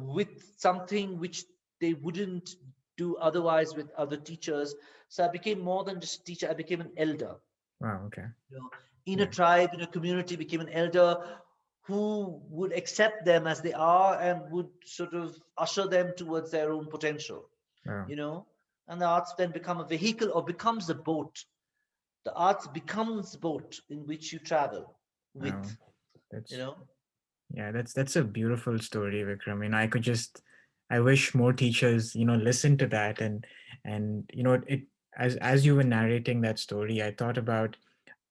with something which they wouldn't do otherwise with other teachers. So I became more than just a teacher. I became an elder. Wow. Okay. You know, in a Yeah. tribe, in a community, became an elder who would accept them as they are and would sort of usher them towards their own potential. Wow. You know, and the arts then become a vehicle or becomes a boat. The arts becomes the boat in which you travel Wow. with. You That's know, Yeah, that's a beautiful story, Vikram. I could just, I wish more teachers, listen to that, and it, as you were narrating that story, I thought about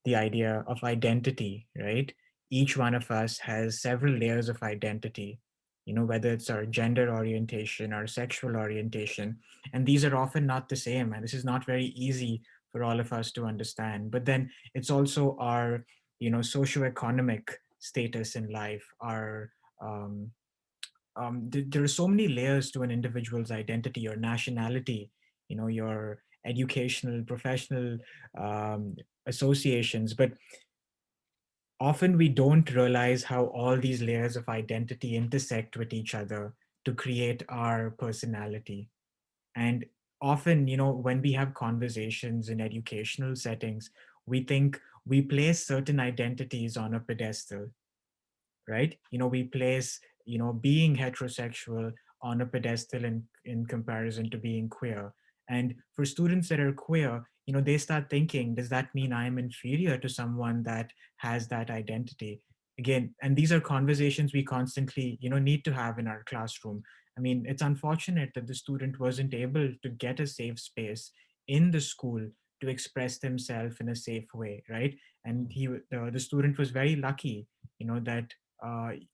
the idea of identity, right? Each one of us has several layers of identity, whether it's our gender orientation, our sexual orientation, and these are often not the same. And this is not very easy for all of us to understand. But then it's also our, socioeconomic status in life, our um, there are so many layers to an individual's identity, your nationality, your educational, professional um, associations. But often we don't realize how all these layers of identity intersect with each other to create our personality. And often, when we have conversations in educational settings, we think we place certain identities on a pedestal, right? We place, being heterosexual on a pedestal in comparison to being queer. And for students that are queer, they start thinking, does that mean I am inferior to someone that has that identity? Again, and these are conversations we constantly, need to have in our classroom. I mean, it's unfortunate that the student wasn't able to get a safe space in the school to express themselves in a safe way, right? And the student was very lucky, that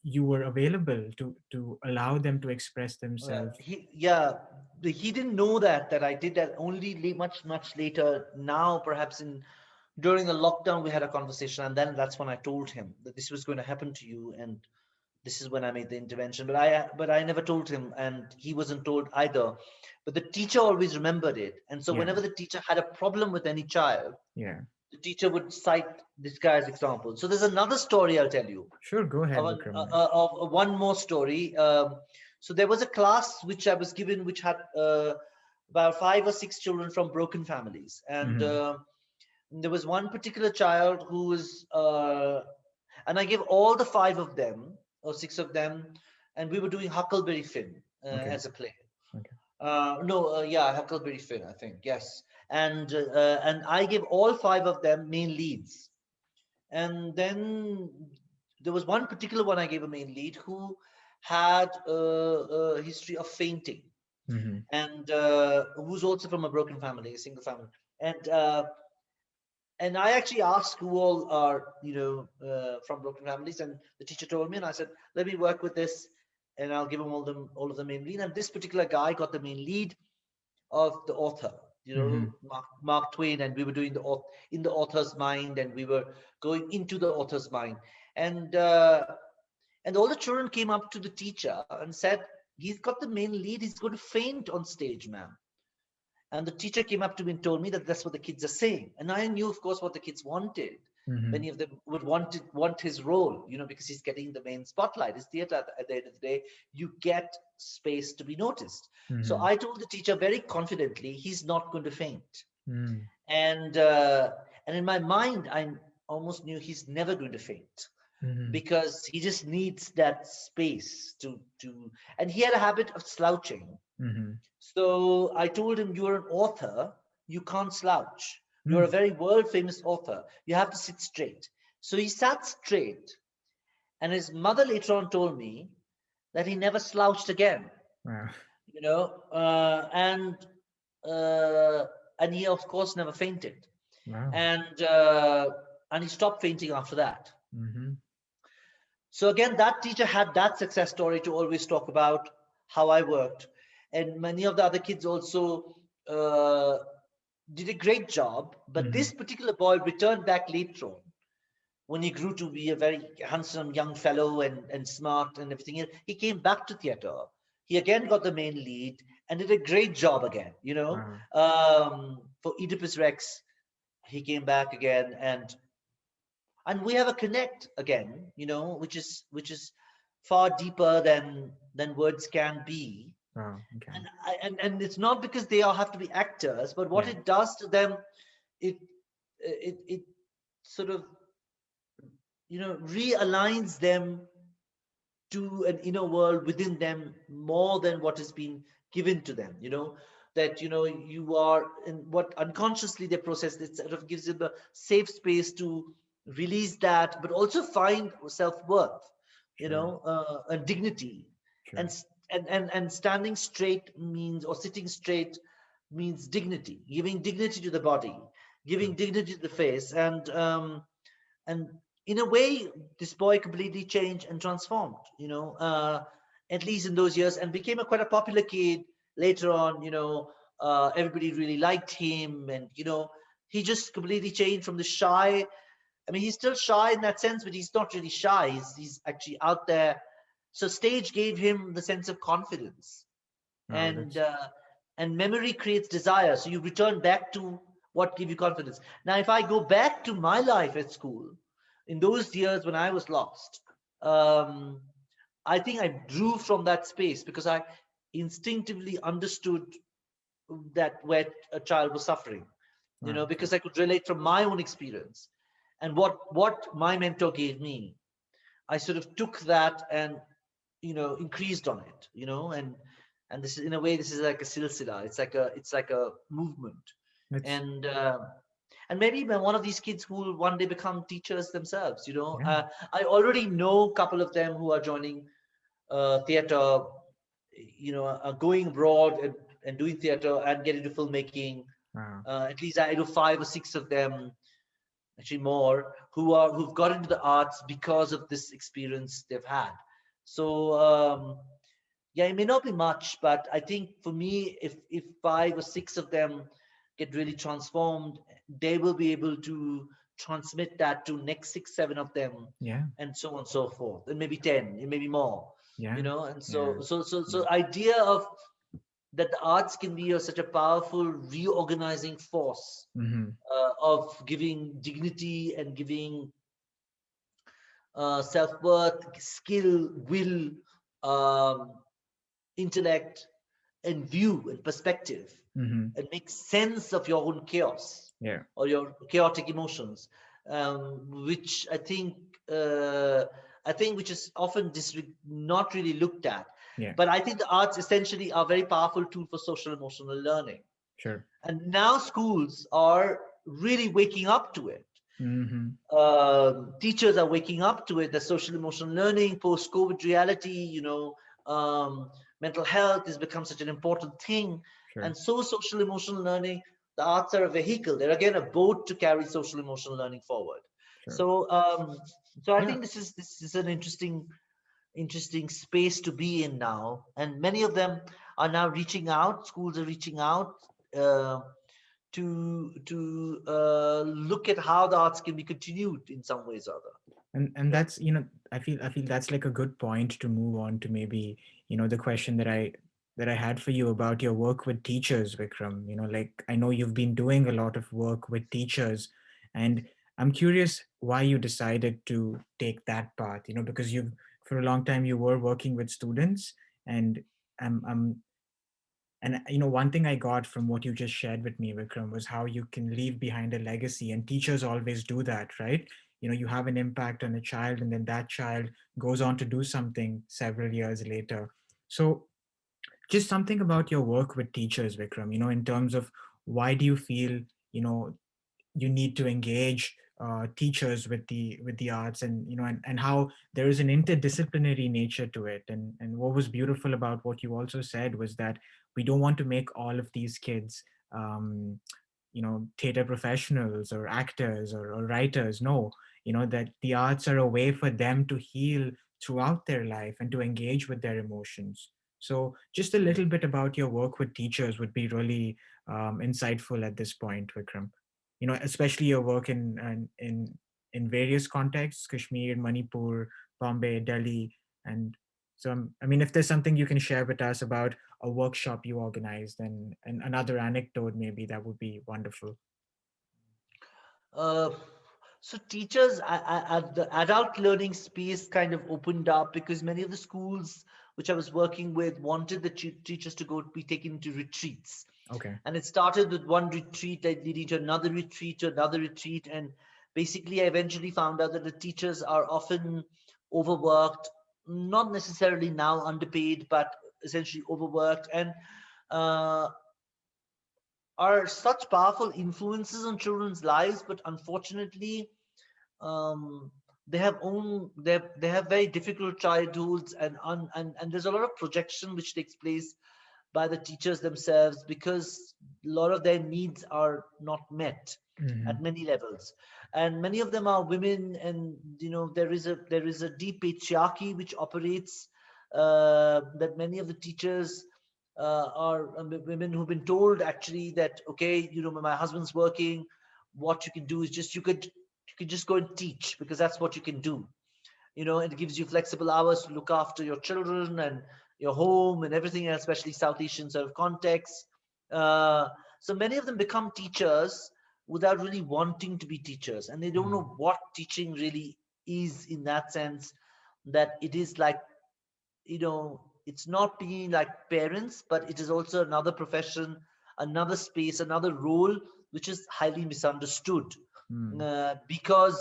you were available to allow them to express themselves. he didn't know that I did that only much later. Now, perhaps in during the lockdown, we had a conversation, and then that's when I told him that this was going to happen to you, and this is when I made the intervention. But I never told him, and he wasn't told either. But the teacher always remembered it, and so Yeah, whenever the teacher had a problem with any child, yeah. the teacher would cite this guy as example. So there's another story I'll tell you Sure, go ahead, of, Vikram. one more story. So there was a class which I was given, which had about 5 or 6 children from broken families, and Mm-hmm. there was one particular child who was, and I gave all the 5 of them or 6 of them, and we were doing Huckleberry Finn Okay, as a play. okay. No, yeah, Huckleberry Finn, I think, yes. And I gave all 5 of them main leads, and then there was one particular one I gave a main lead who had a history of fainting, Mm-hmm. and who's also from a broken family, a single family. And I actually asked who all are, from broken families, and the teacher told me, and I said, let me work with this, and I'll give them all of the main lead. And this particular guy got the main lead of the author, Mm-hmm. Mark Twain, and we were doing in the author's mind, and we were going into the author's mind, and all the children came up to the teacher and said, "He's got the main lead. He's going to faint on stage, ma'am." And the teacher came up to me and told me that that's what the kids are saying. And I knew, of course, what the kids wanted. Mm-hmm. Many of them would want his role, because he's getting the main spotlight. It's theater at the end of the day. You get space to be noticed. So Mm-hmm. I told the teacher very confidently, he's not going to faint. Mm-hmm. And uh, and in my mind, I almost knew he's never going to faint Mm-hmm. because he just needs that space to. And he had a habit of slouching, Mm-hmm. so I told him, "You're an author. You can't slouch. You're Mm. a very world famous author. You have to sit straight." So he sat straight. And his mother later on told me that he never slouched again, Wow. you know, uh, and uh, and he, of course, never fainted. Wow. And, uh, and he stopped fainting after that. Mm-hmm. So again, that teacher had that success story to always talk about how I worked. And many of the other kids also uh, did a great job. But Mm-hmm. this particular boy returned back later on when he grew to be a very handsome young fellow and smart and everything. He came back to theater. He again got the main lead and did a great job again, Wow. for Oedipus Rex. He came back again, and we have a connect again, which is far deeper than words can be. Wow. Okay. And it's not because they all have to be actors, but what Yeah. it does to them, it it sort of realigns them to an inner world within them more than what has been given to them. That you are in what unconsciously they process. It sort of gives them a safe space to release that, but also find self-worth, Sure. and dignity. and Sure. s- and standing straight means, or sitting straight means, dignity, giving dignity to the body, giving True. dignity to the face. And in a way, this boy completely changed and transformed, at least in those years, and became a quite a popular kid later on. Everybody really liked him, and he just completely changed from the shy. I mean, he's still shy in that sense, but he's not really shy. He's actually out there. So stage gave him the sense of confidence, Wow. and That's uh, and memory creates desire. So you return back to what give you confidence. Now, if I go back to my life at school, in those years when I was lost, um, I think I drew from that space because I instinctively understood that where a child was suffering, wow. because I could relate from my own experience, and what my mentor gave me. I sort of took that and increased on it, and this is, in a way, this is like a silsila. It's like a movement. That's And uh, and maybe one of these kids who will one day become teachers themselves. yeah. I already know a couple of them who are joining theater, are going abroad and doing theater and get into filmmaking. Wow. At least I know five or six of them, actually more, who've got into the arts because of this experience they've had. So yeah, it may not be much, but I think for me, if five or six of them get really transformed, they will be able to transmit that to next six, seven of them, Yeah. and so on and so forth, and maybe 10, and maybe more. Yeah. And Yeah. so Yeah. idea of that the arts can be such a powerful reorganizing force, Mm-hmm. of giving dignity and giving self-worth, skill, will, um, intellect, and view and perspective, Mm-hmm. and make sense of your own chaos Yeah. or your chaotic emotions, which uh, I think which is often not really looked at. Yeah. But I think the arts essentially are a very powerful tool for social emotional learning, Sure. and now schools are really waking up to it. Mm-hmm. Teachers are waking up to it. The social emotional learning, post COVID reality, mental health has become such an important thing. Sure. And so, social emotional learning, the arts are a vehicle. They're again a boat to carry social emotional learning forward. Sure. So I Yeah. think this is an interesting space to be in now, and many of them are now reaching out. Schools are reaching out. Uh, to look at how the arts can be continued in some ways or other. And that's, I feel that's like a good point to move on to, maybe, the question that I had for you about your work with teachers, Vikram. Like, I know you've been doing a lot of work with teachers, and I'm curious why you decided to take that path, because you've for a long time you were working with students. And I'm and one thing I got from what you just shared with me, Vikram, was how you can leave behind a legacy, and teachers always do that, right? You have an impact on a child, and then that child goes on to do something several years later. So, just something about your work with teachers, Vikram, in terms of why do you feel, you know, you need to engage teachers with the arts, and and how there is an interdisciplinary nature to it. And what was beautiful about what you also said was that we don't want to make all of these kids theater professionals or actors or writers. No, that the arts are a way for them to heal throughout their life and to engage with their emotions. So just a little bit about your work with teachers would be really insightful at this point, Vikram. Especially your work in various contexts: Kashmir, Manipur, Bombay, Delhi. And so, I mean, if there's something you can share with us about a workshop you organized, and another anecdote, maybe, that would be wonderful. Uh, so teachers, the adult learning space kind of opened up because many of the schools which I was working with wanted the teachers to go be taken into retreats. Okay. And it started with one retreat leading to another retreat. And basically, I eventually found out that the teachers are often overworked, not necessarily now underpaid, but essentially overworked, and uh, are such powerful influences on children's lives. But unfortunately, um, they have very difficult childhoods, and there's a lot of projection which takes place by the teachers themselves, because a lot of their needs are not met Mm-hmm. at many levels, and many of them are women. And there is a deep patriarchy which operates, that many of the teachers are women who've been told actually that, okay, my husband's working, what you can do is just you could just go and teach, because that's what you can do. It gives you flexible hours to look after your children and your home and everything else, especially South Asian sort of context. uh, so many of them become teachers without really wanting to be teachers, and they don't know what teaching really is, in that sense that it is like, it's not being like parents, but it is also another profession, another space, another role, which is highly misunderstood, Mm-hmm. because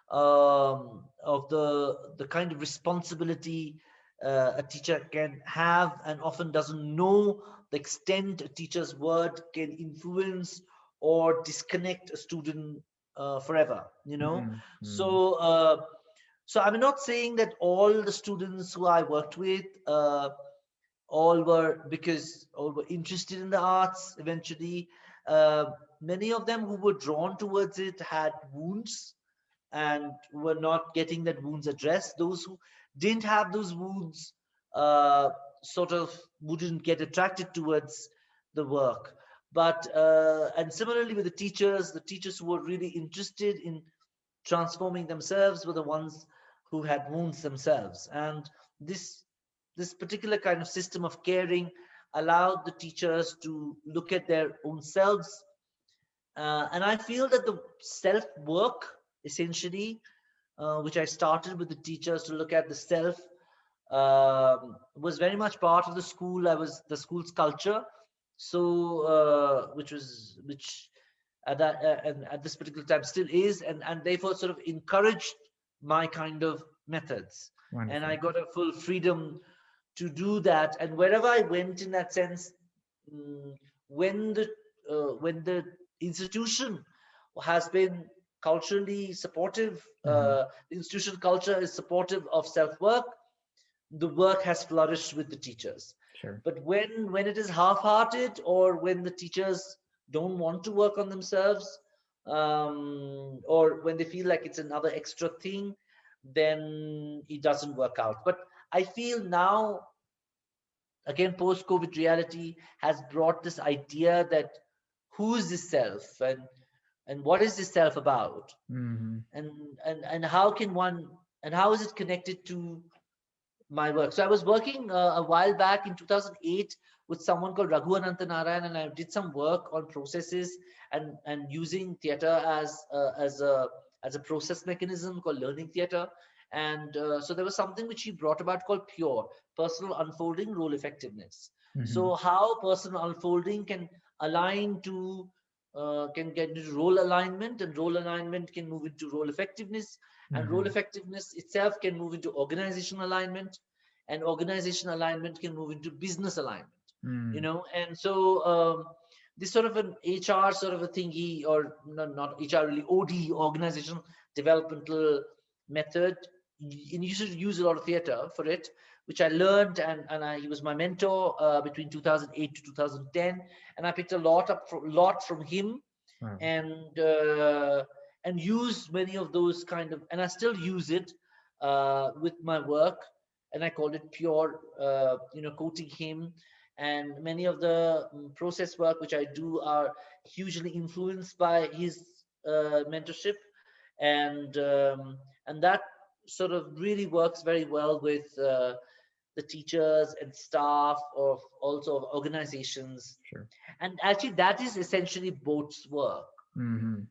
of the kind of responsibility a teacher can have, and often doesn't know the extent a teacher's word can influence or disconnect a student forever. Mm-hmm. So I'm not saying that all the students who I worked with all were interested in the arts eventually. Uh, Many of them who were drawn towards it had wounds and were not getting that wounds addressed. Those who didn't have those wounds uh, sort of wouldn't get attracted towards the work. But and similarly with the teachers who were really interested in transforming themselves were the ones who had wounds themselves. And this this particular kind of system of caring allowed the teachers to look at their own selves. And I feel that the self work, essentially, which I started with the teachers to look at the self, was very much part of the school. I was the school's culture, so which at that and at this particular time still is, and therefore sort of encouraged my kind of methods, and I Wonderful. got a full freedom to do that. And wherever I went, in that sense, mm, when the institution has been culturally supportive, Mm-hmm. the institutional culture is supportive of self work, the work has flourished with the teachers. Sure. But when it is half-hearted, or when the teachers don't want to work on themselves, or when they feel like it's another extra thing, then it doesn't work out. But I feel now, again, post-COVID reality has brought this idea that who is this self, and what is this self about, Mm-hmm. and and how can one, and how is it connected to my work. So I was working a while back in 2008 with someone called Raghu Anantanarayan, and I did some work on processes and using theater as a process mechanism called learning theater. And so there was something which he brought about called pure personal unfolding role effectiveness. Mm-hmm. So how personal unfolding can align to can get into role alignment, and role alignment can move into role effectiveness, and role Mm-hmm. effectiveness itself can move into organizational alignment, and organizational alignment can move into business alignment. Mm-hmm. And so this sort of an HR sort of a thingy, or not HR really, OD, organizational developmental method, and you should use a lot of theater for it, which I learned, he was my mentor between 2008 to 2010, and I picked a lot from him, Wow. and use many of those kind of, and I still use it with my work, and I called it pure, quoting him. And many of the process work which I do are hugely influenced by his mentorship, and that sort of really works very well with the teachers and staff of also of organizations. Sure. And actually, that is essentially both's work. Mm-hmm.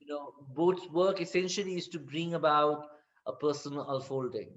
Both's work essentially is to bring about a personal unfolding.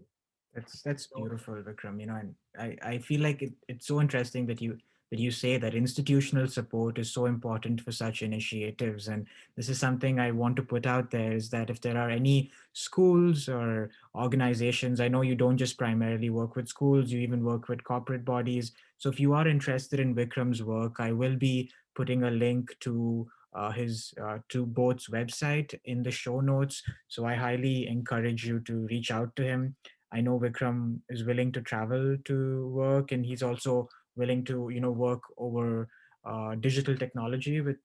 That's So, beautiful, Vikram. And I feel like it's so interesting that you say that institutional support is so important for such initiatives. And this is something I want to put out there, is that if there are any schools or organizations, I know you don't just primarily work with schools, you even work with corporate bodies. So if you are interested in Vikram's work, I will be putting a link to his to both's website in the show notes. So I highly encourage you to reach out to him. I know Vikram is willing to travel to work, and he's also willing to, work over digital technology with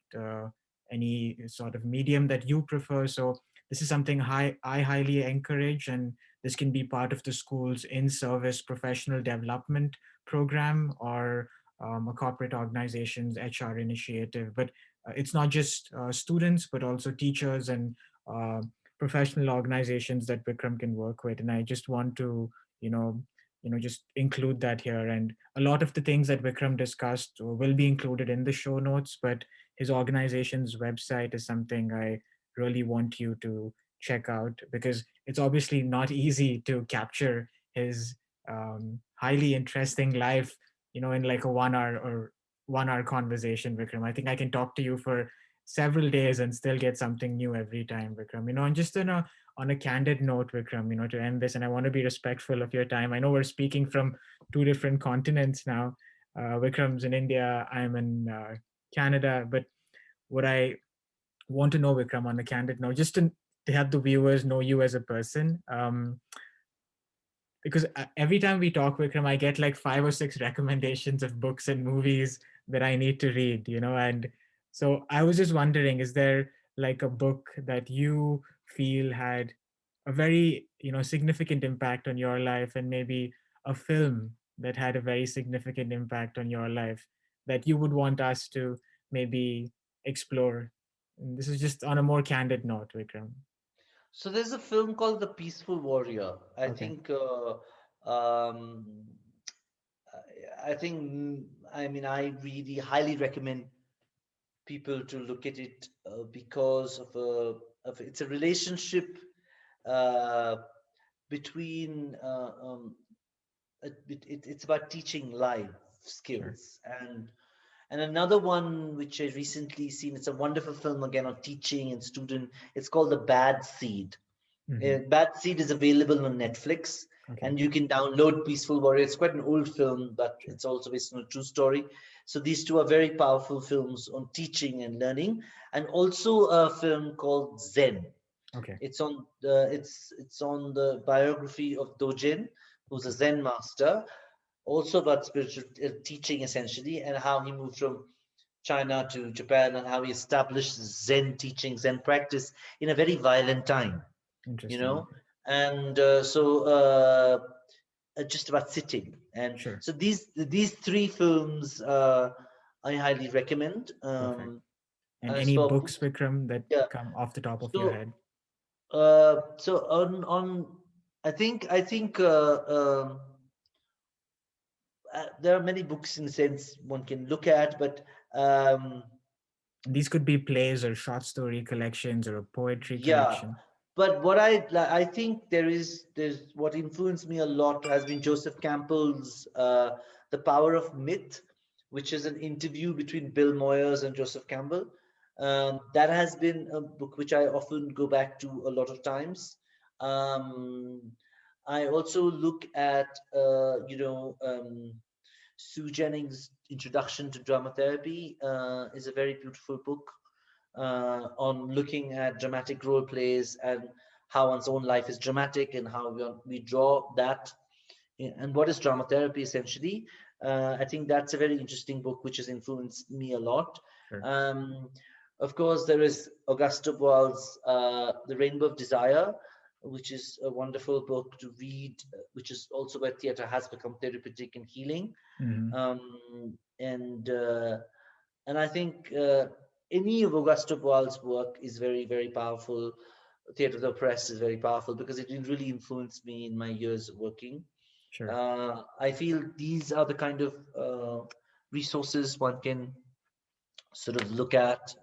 any sort of medium that you prefer. So this is something I highly encourage, and this can be part of the school's in-service professional development program, or a corporate organization's HR initiative. But it's not just students, but also teachers and uh, professional organizations that Vikram can work with. And I just want to, you know, just include that here. And a lot of the things that Vikram discussed will be included in the show notes, but his organization's website is something I really want you to check out, because it's obviously not easy to capture his highly interesting life, in like a 1 hour or 1 hour conversation, Vikram. I think I can talk to you for several days and still get something new every time, Vikram. And just on a candid note, Vikram, to end this, and I want to be respectful of your time. I know we're speaking from two different continents now. Vikram's in India, I'm in Canada. But what I want to know, Vikram, on a candid note, just to have the viewers know you as a person, because every time we talk, Vikram, I get like 5 or 6 recommendations of books and movies that I need to read, and so I was just wondering, is there like a book that you feel had a very, significant impact on your life, and maybe a film that had a very significant impact on your life that you would want us to maybe explore? And this is just on a more candid note, Vikram. so there's a film called The Peaceful Warrior. I Okay, think, I think, I mean, I really highly recommend people to look at it because of it's a relationship uh, between it's about teaching life sure. skills. And another one which I recently seen, it's a wonderful film again on teaching and student. It's called The Bad Seed. Hmm. Bad Seed is available on Netflix, Okay, and you can download Peaceful Warrior. It's quite an old film, but sure. it's also based on a true story. So these two are very powerful films on teaching and learning, and also a film called Zen. Okay, It's on the biography of Dogen, who's a okay, Zen master, also about spiritual teaching essentially, and how he moved from China to Japan, and how he established Zen teaching, Zen practice in a very violent time, you interesting. know, Okay, and just about sitting. And sure. so these three films I highly recommend. Perfect. And As any for books, books, Vikram, that yeah. come off the top of your So head? on I think there are many books in the sense one can look at, but um, And these could be plays or short story collections or a poetry yeah, collection. but I think there's what influenced me a lot has been Joseph Campbell's The Power of Myth, which is an interview between Bill Moyers and Joseph Campbell. That has been a book which I often go back to a lot of times. Um, I also look at Sue Jennings' Introduction to Drama Therapy is a very beautiful book on looking at dramatic role plays and how one's own life is dramatic and how we draw that and what is drama therapy essentially. I think that's a very interesting book which has influenced me a lot. Sure. Um, of course, there is Augusto Boal's The Rainbow of Desire, which is a wonderful book to read, which is also where theater has become therapeutic and healing. Hmm. Um, and I think any of Augusto Boal's work is very, very powerful. Theatre of the Oppressed is very powerful because it really influenced me in my years of working. Sure. I feel these are the kind of resources one can sort of look at,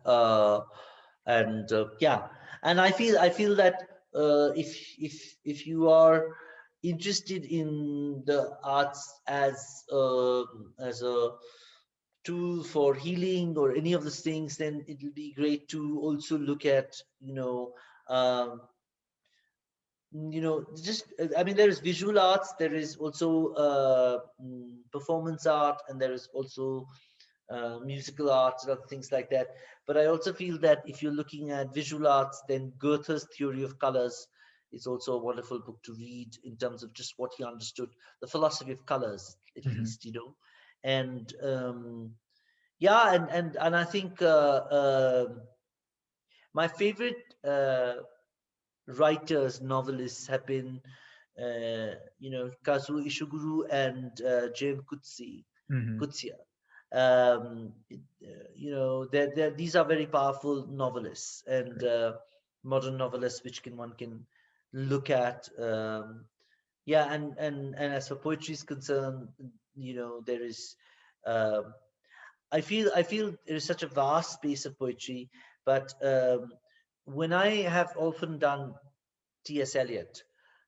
and yeah, and I feel that if you are interested in the arts as a tool for healing or any of those things, then it will be great to also look at, um, just I mean, there is visual arts, there is also performance art, and there is also musical arts and other things like that. But I also feel that if you're looking at visual arts, then Goethe's Theory of Colors is also a wonderful book to read in terms of just what he understood, the philosophy of colors, at Mhm. least, and yeah, and I think my favorite writers, novelists have been, Kazuo Ishiguro and James Mhm. Kutsia. These are very powerful novelists and Correct. modern novelists, which can one can look at. Yeah, and as for poetry is concerned, there is. Um, I feel there is such a vast space of poetry, but when I have often done T.S. Eliot,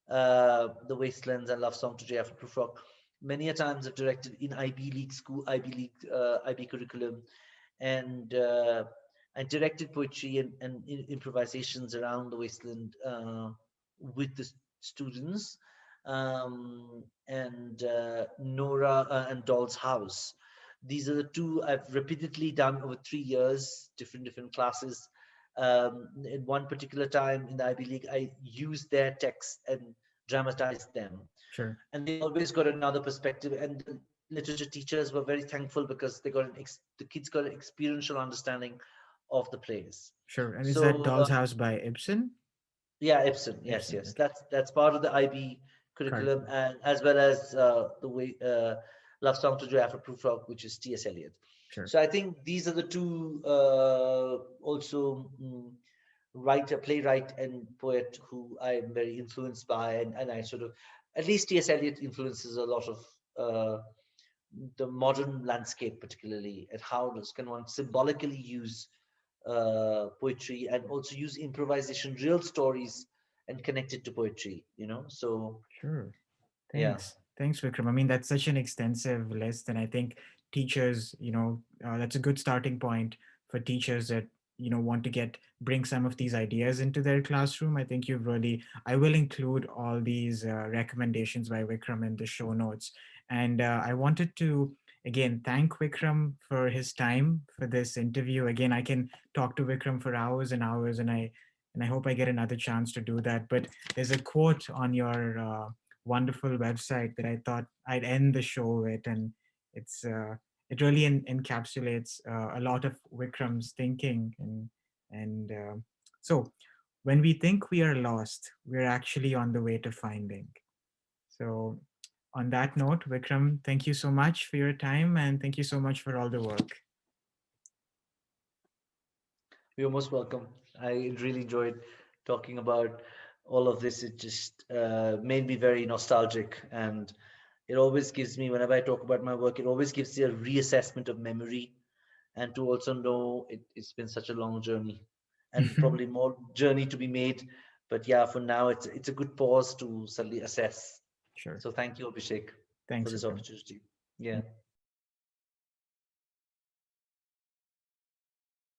The Wastelands and Love Song to J. After Prufrock. Many a times I've directed in Ivy League school, IB curriculum, and I directed poetry and improvisations around the Wasteland with the students, and Nora and Doll's House. These are the two I've repeatedly done over 3 years, different classes. In one particular time in the Ivy League, I used their texts and dramatized them, Sure. and they always got another perspective. And the literature teachers were very thankful because the kids got an experiential understanding of the plays. Sure. And is that So Doll's House by Ibsen? yeah, Epson. Yes, Ibsen. yes. Okay. That's part of the IB Correct. curriculum, and as well as the way Love Song to Joy After Proof Rock, which is T.S. Eliot. Sure. So I think these are the two also writer, playwright, and poet who I am very influenced by, and I sort of, at least T.S. Eliot influences a lot of the modern landscape, particularly, and how does can one symbolically use poetry and also use improvisation, real stories, and connect it to poetry. So Sure. yeah. Thanks. Thanks, Vikram. I mean, that's such an extensive list. And I think teachers, that's a good starting point for teachers that, want to bring some of these ideas into their classroom. I think I will include all these recommendations by Vikram in the show notes. And I wanted to, again, thank Vikram for his time for this interview. Again, I can talk to Vikram for hours and hours, and I hope I get another chance to do that. But there's a quote on your wonderful website that I thought I'd end the show with, and it really encapsulates a lot of Vikram's thinking, and so when we think we are lost, we're actually on the way to finding. So on that note, Vikram, thank you so much for your time, and thank you so much for all the work. You're most welcome. I really enjoyed talking about all of this. It just made me very nostalgic, and it always gives me, whenever I talk about my work, it always gives you a reassessment of memory, and to also know it's been such a long journey and probably more journey to be made. But yeah, for now, it's a good pause to suddenly assess. Sure. So thank you, Abhishek, for Thanks, this Vikram. opportunity. Yeah.